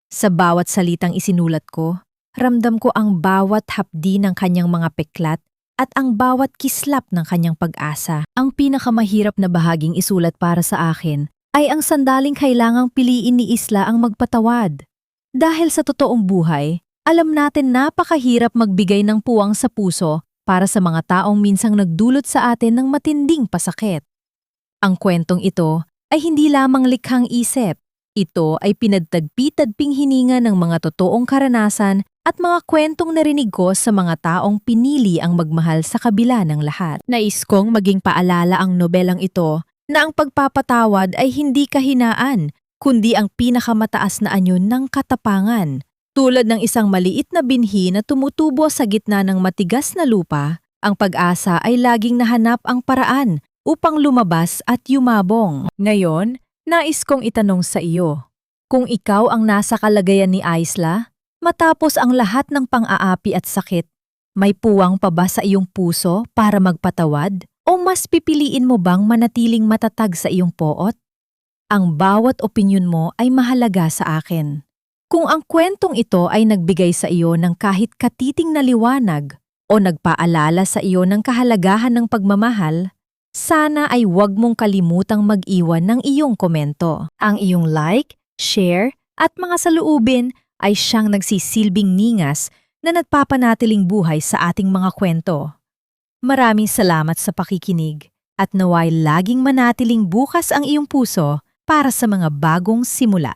Sa bawat salitang isinulat ko, ramdam ko ang bawat hapdi ng kanyang mga peklat at ang bawat kislap ng kanyang pag-asa. Ang pinakamahirap na bahaging isulat para sa akin ay ang sandaling kailangang piliin ni Isla ang magpatawad. Dahil sa totoong buhay, alam natin napakahirap magbigay ng puwang sa puso para sa mga taong minsang nagdulot sa atin ng matinding pasakit. Ang kwentong ito ay hindi lamang likhang isip. Ito ay pinagtagpi-tagping hininga ng mga totoong karanasan at mga kwentong narinig ko sa mga taong pinili ang magmahal sa kabila ng lahat. Nais kong maging paalala ang nobelang ito na ang pagpapatawad ay hindi kahinaan, kundi ang pinakamataas na anyo ng katapangan. Tulad ng isang maliit na binhi na tumutubo sa gitna ng matigas na lupa, ang pag-asa ay laging nahanap ang paraan upang lumabas at yumabong. Ngayon, nais kong itanong sa iyo, kung ikaw ang nasa kalagayan ni Isla, matapos ang lahat ng pang-aapi at sakit, may puwang pa ba sa iyong puso para magpatawad? O mas pipiliin mo bang manatiling matatag sa iyong poot? Ang bawat opinyon mo ay mahalaga sa akin. Kung ang kwentong ito ay nagbigay sa iyo ng kahit katiting na liwanag o nagpaalala sa iyo ng kahalagahan ng pagmamahal, sana ay huwag mong kalimutang mag-iwan ng iyong komento. Ang iyong like, share, at mga saloobin ay siyang nagsisilbing ningas na nagpapanatiling buhay sa ating mga kwento. Maraming salamat sa pakikinig at naway laging manatiling bukas ang iyong puso para sa mga bagong simula.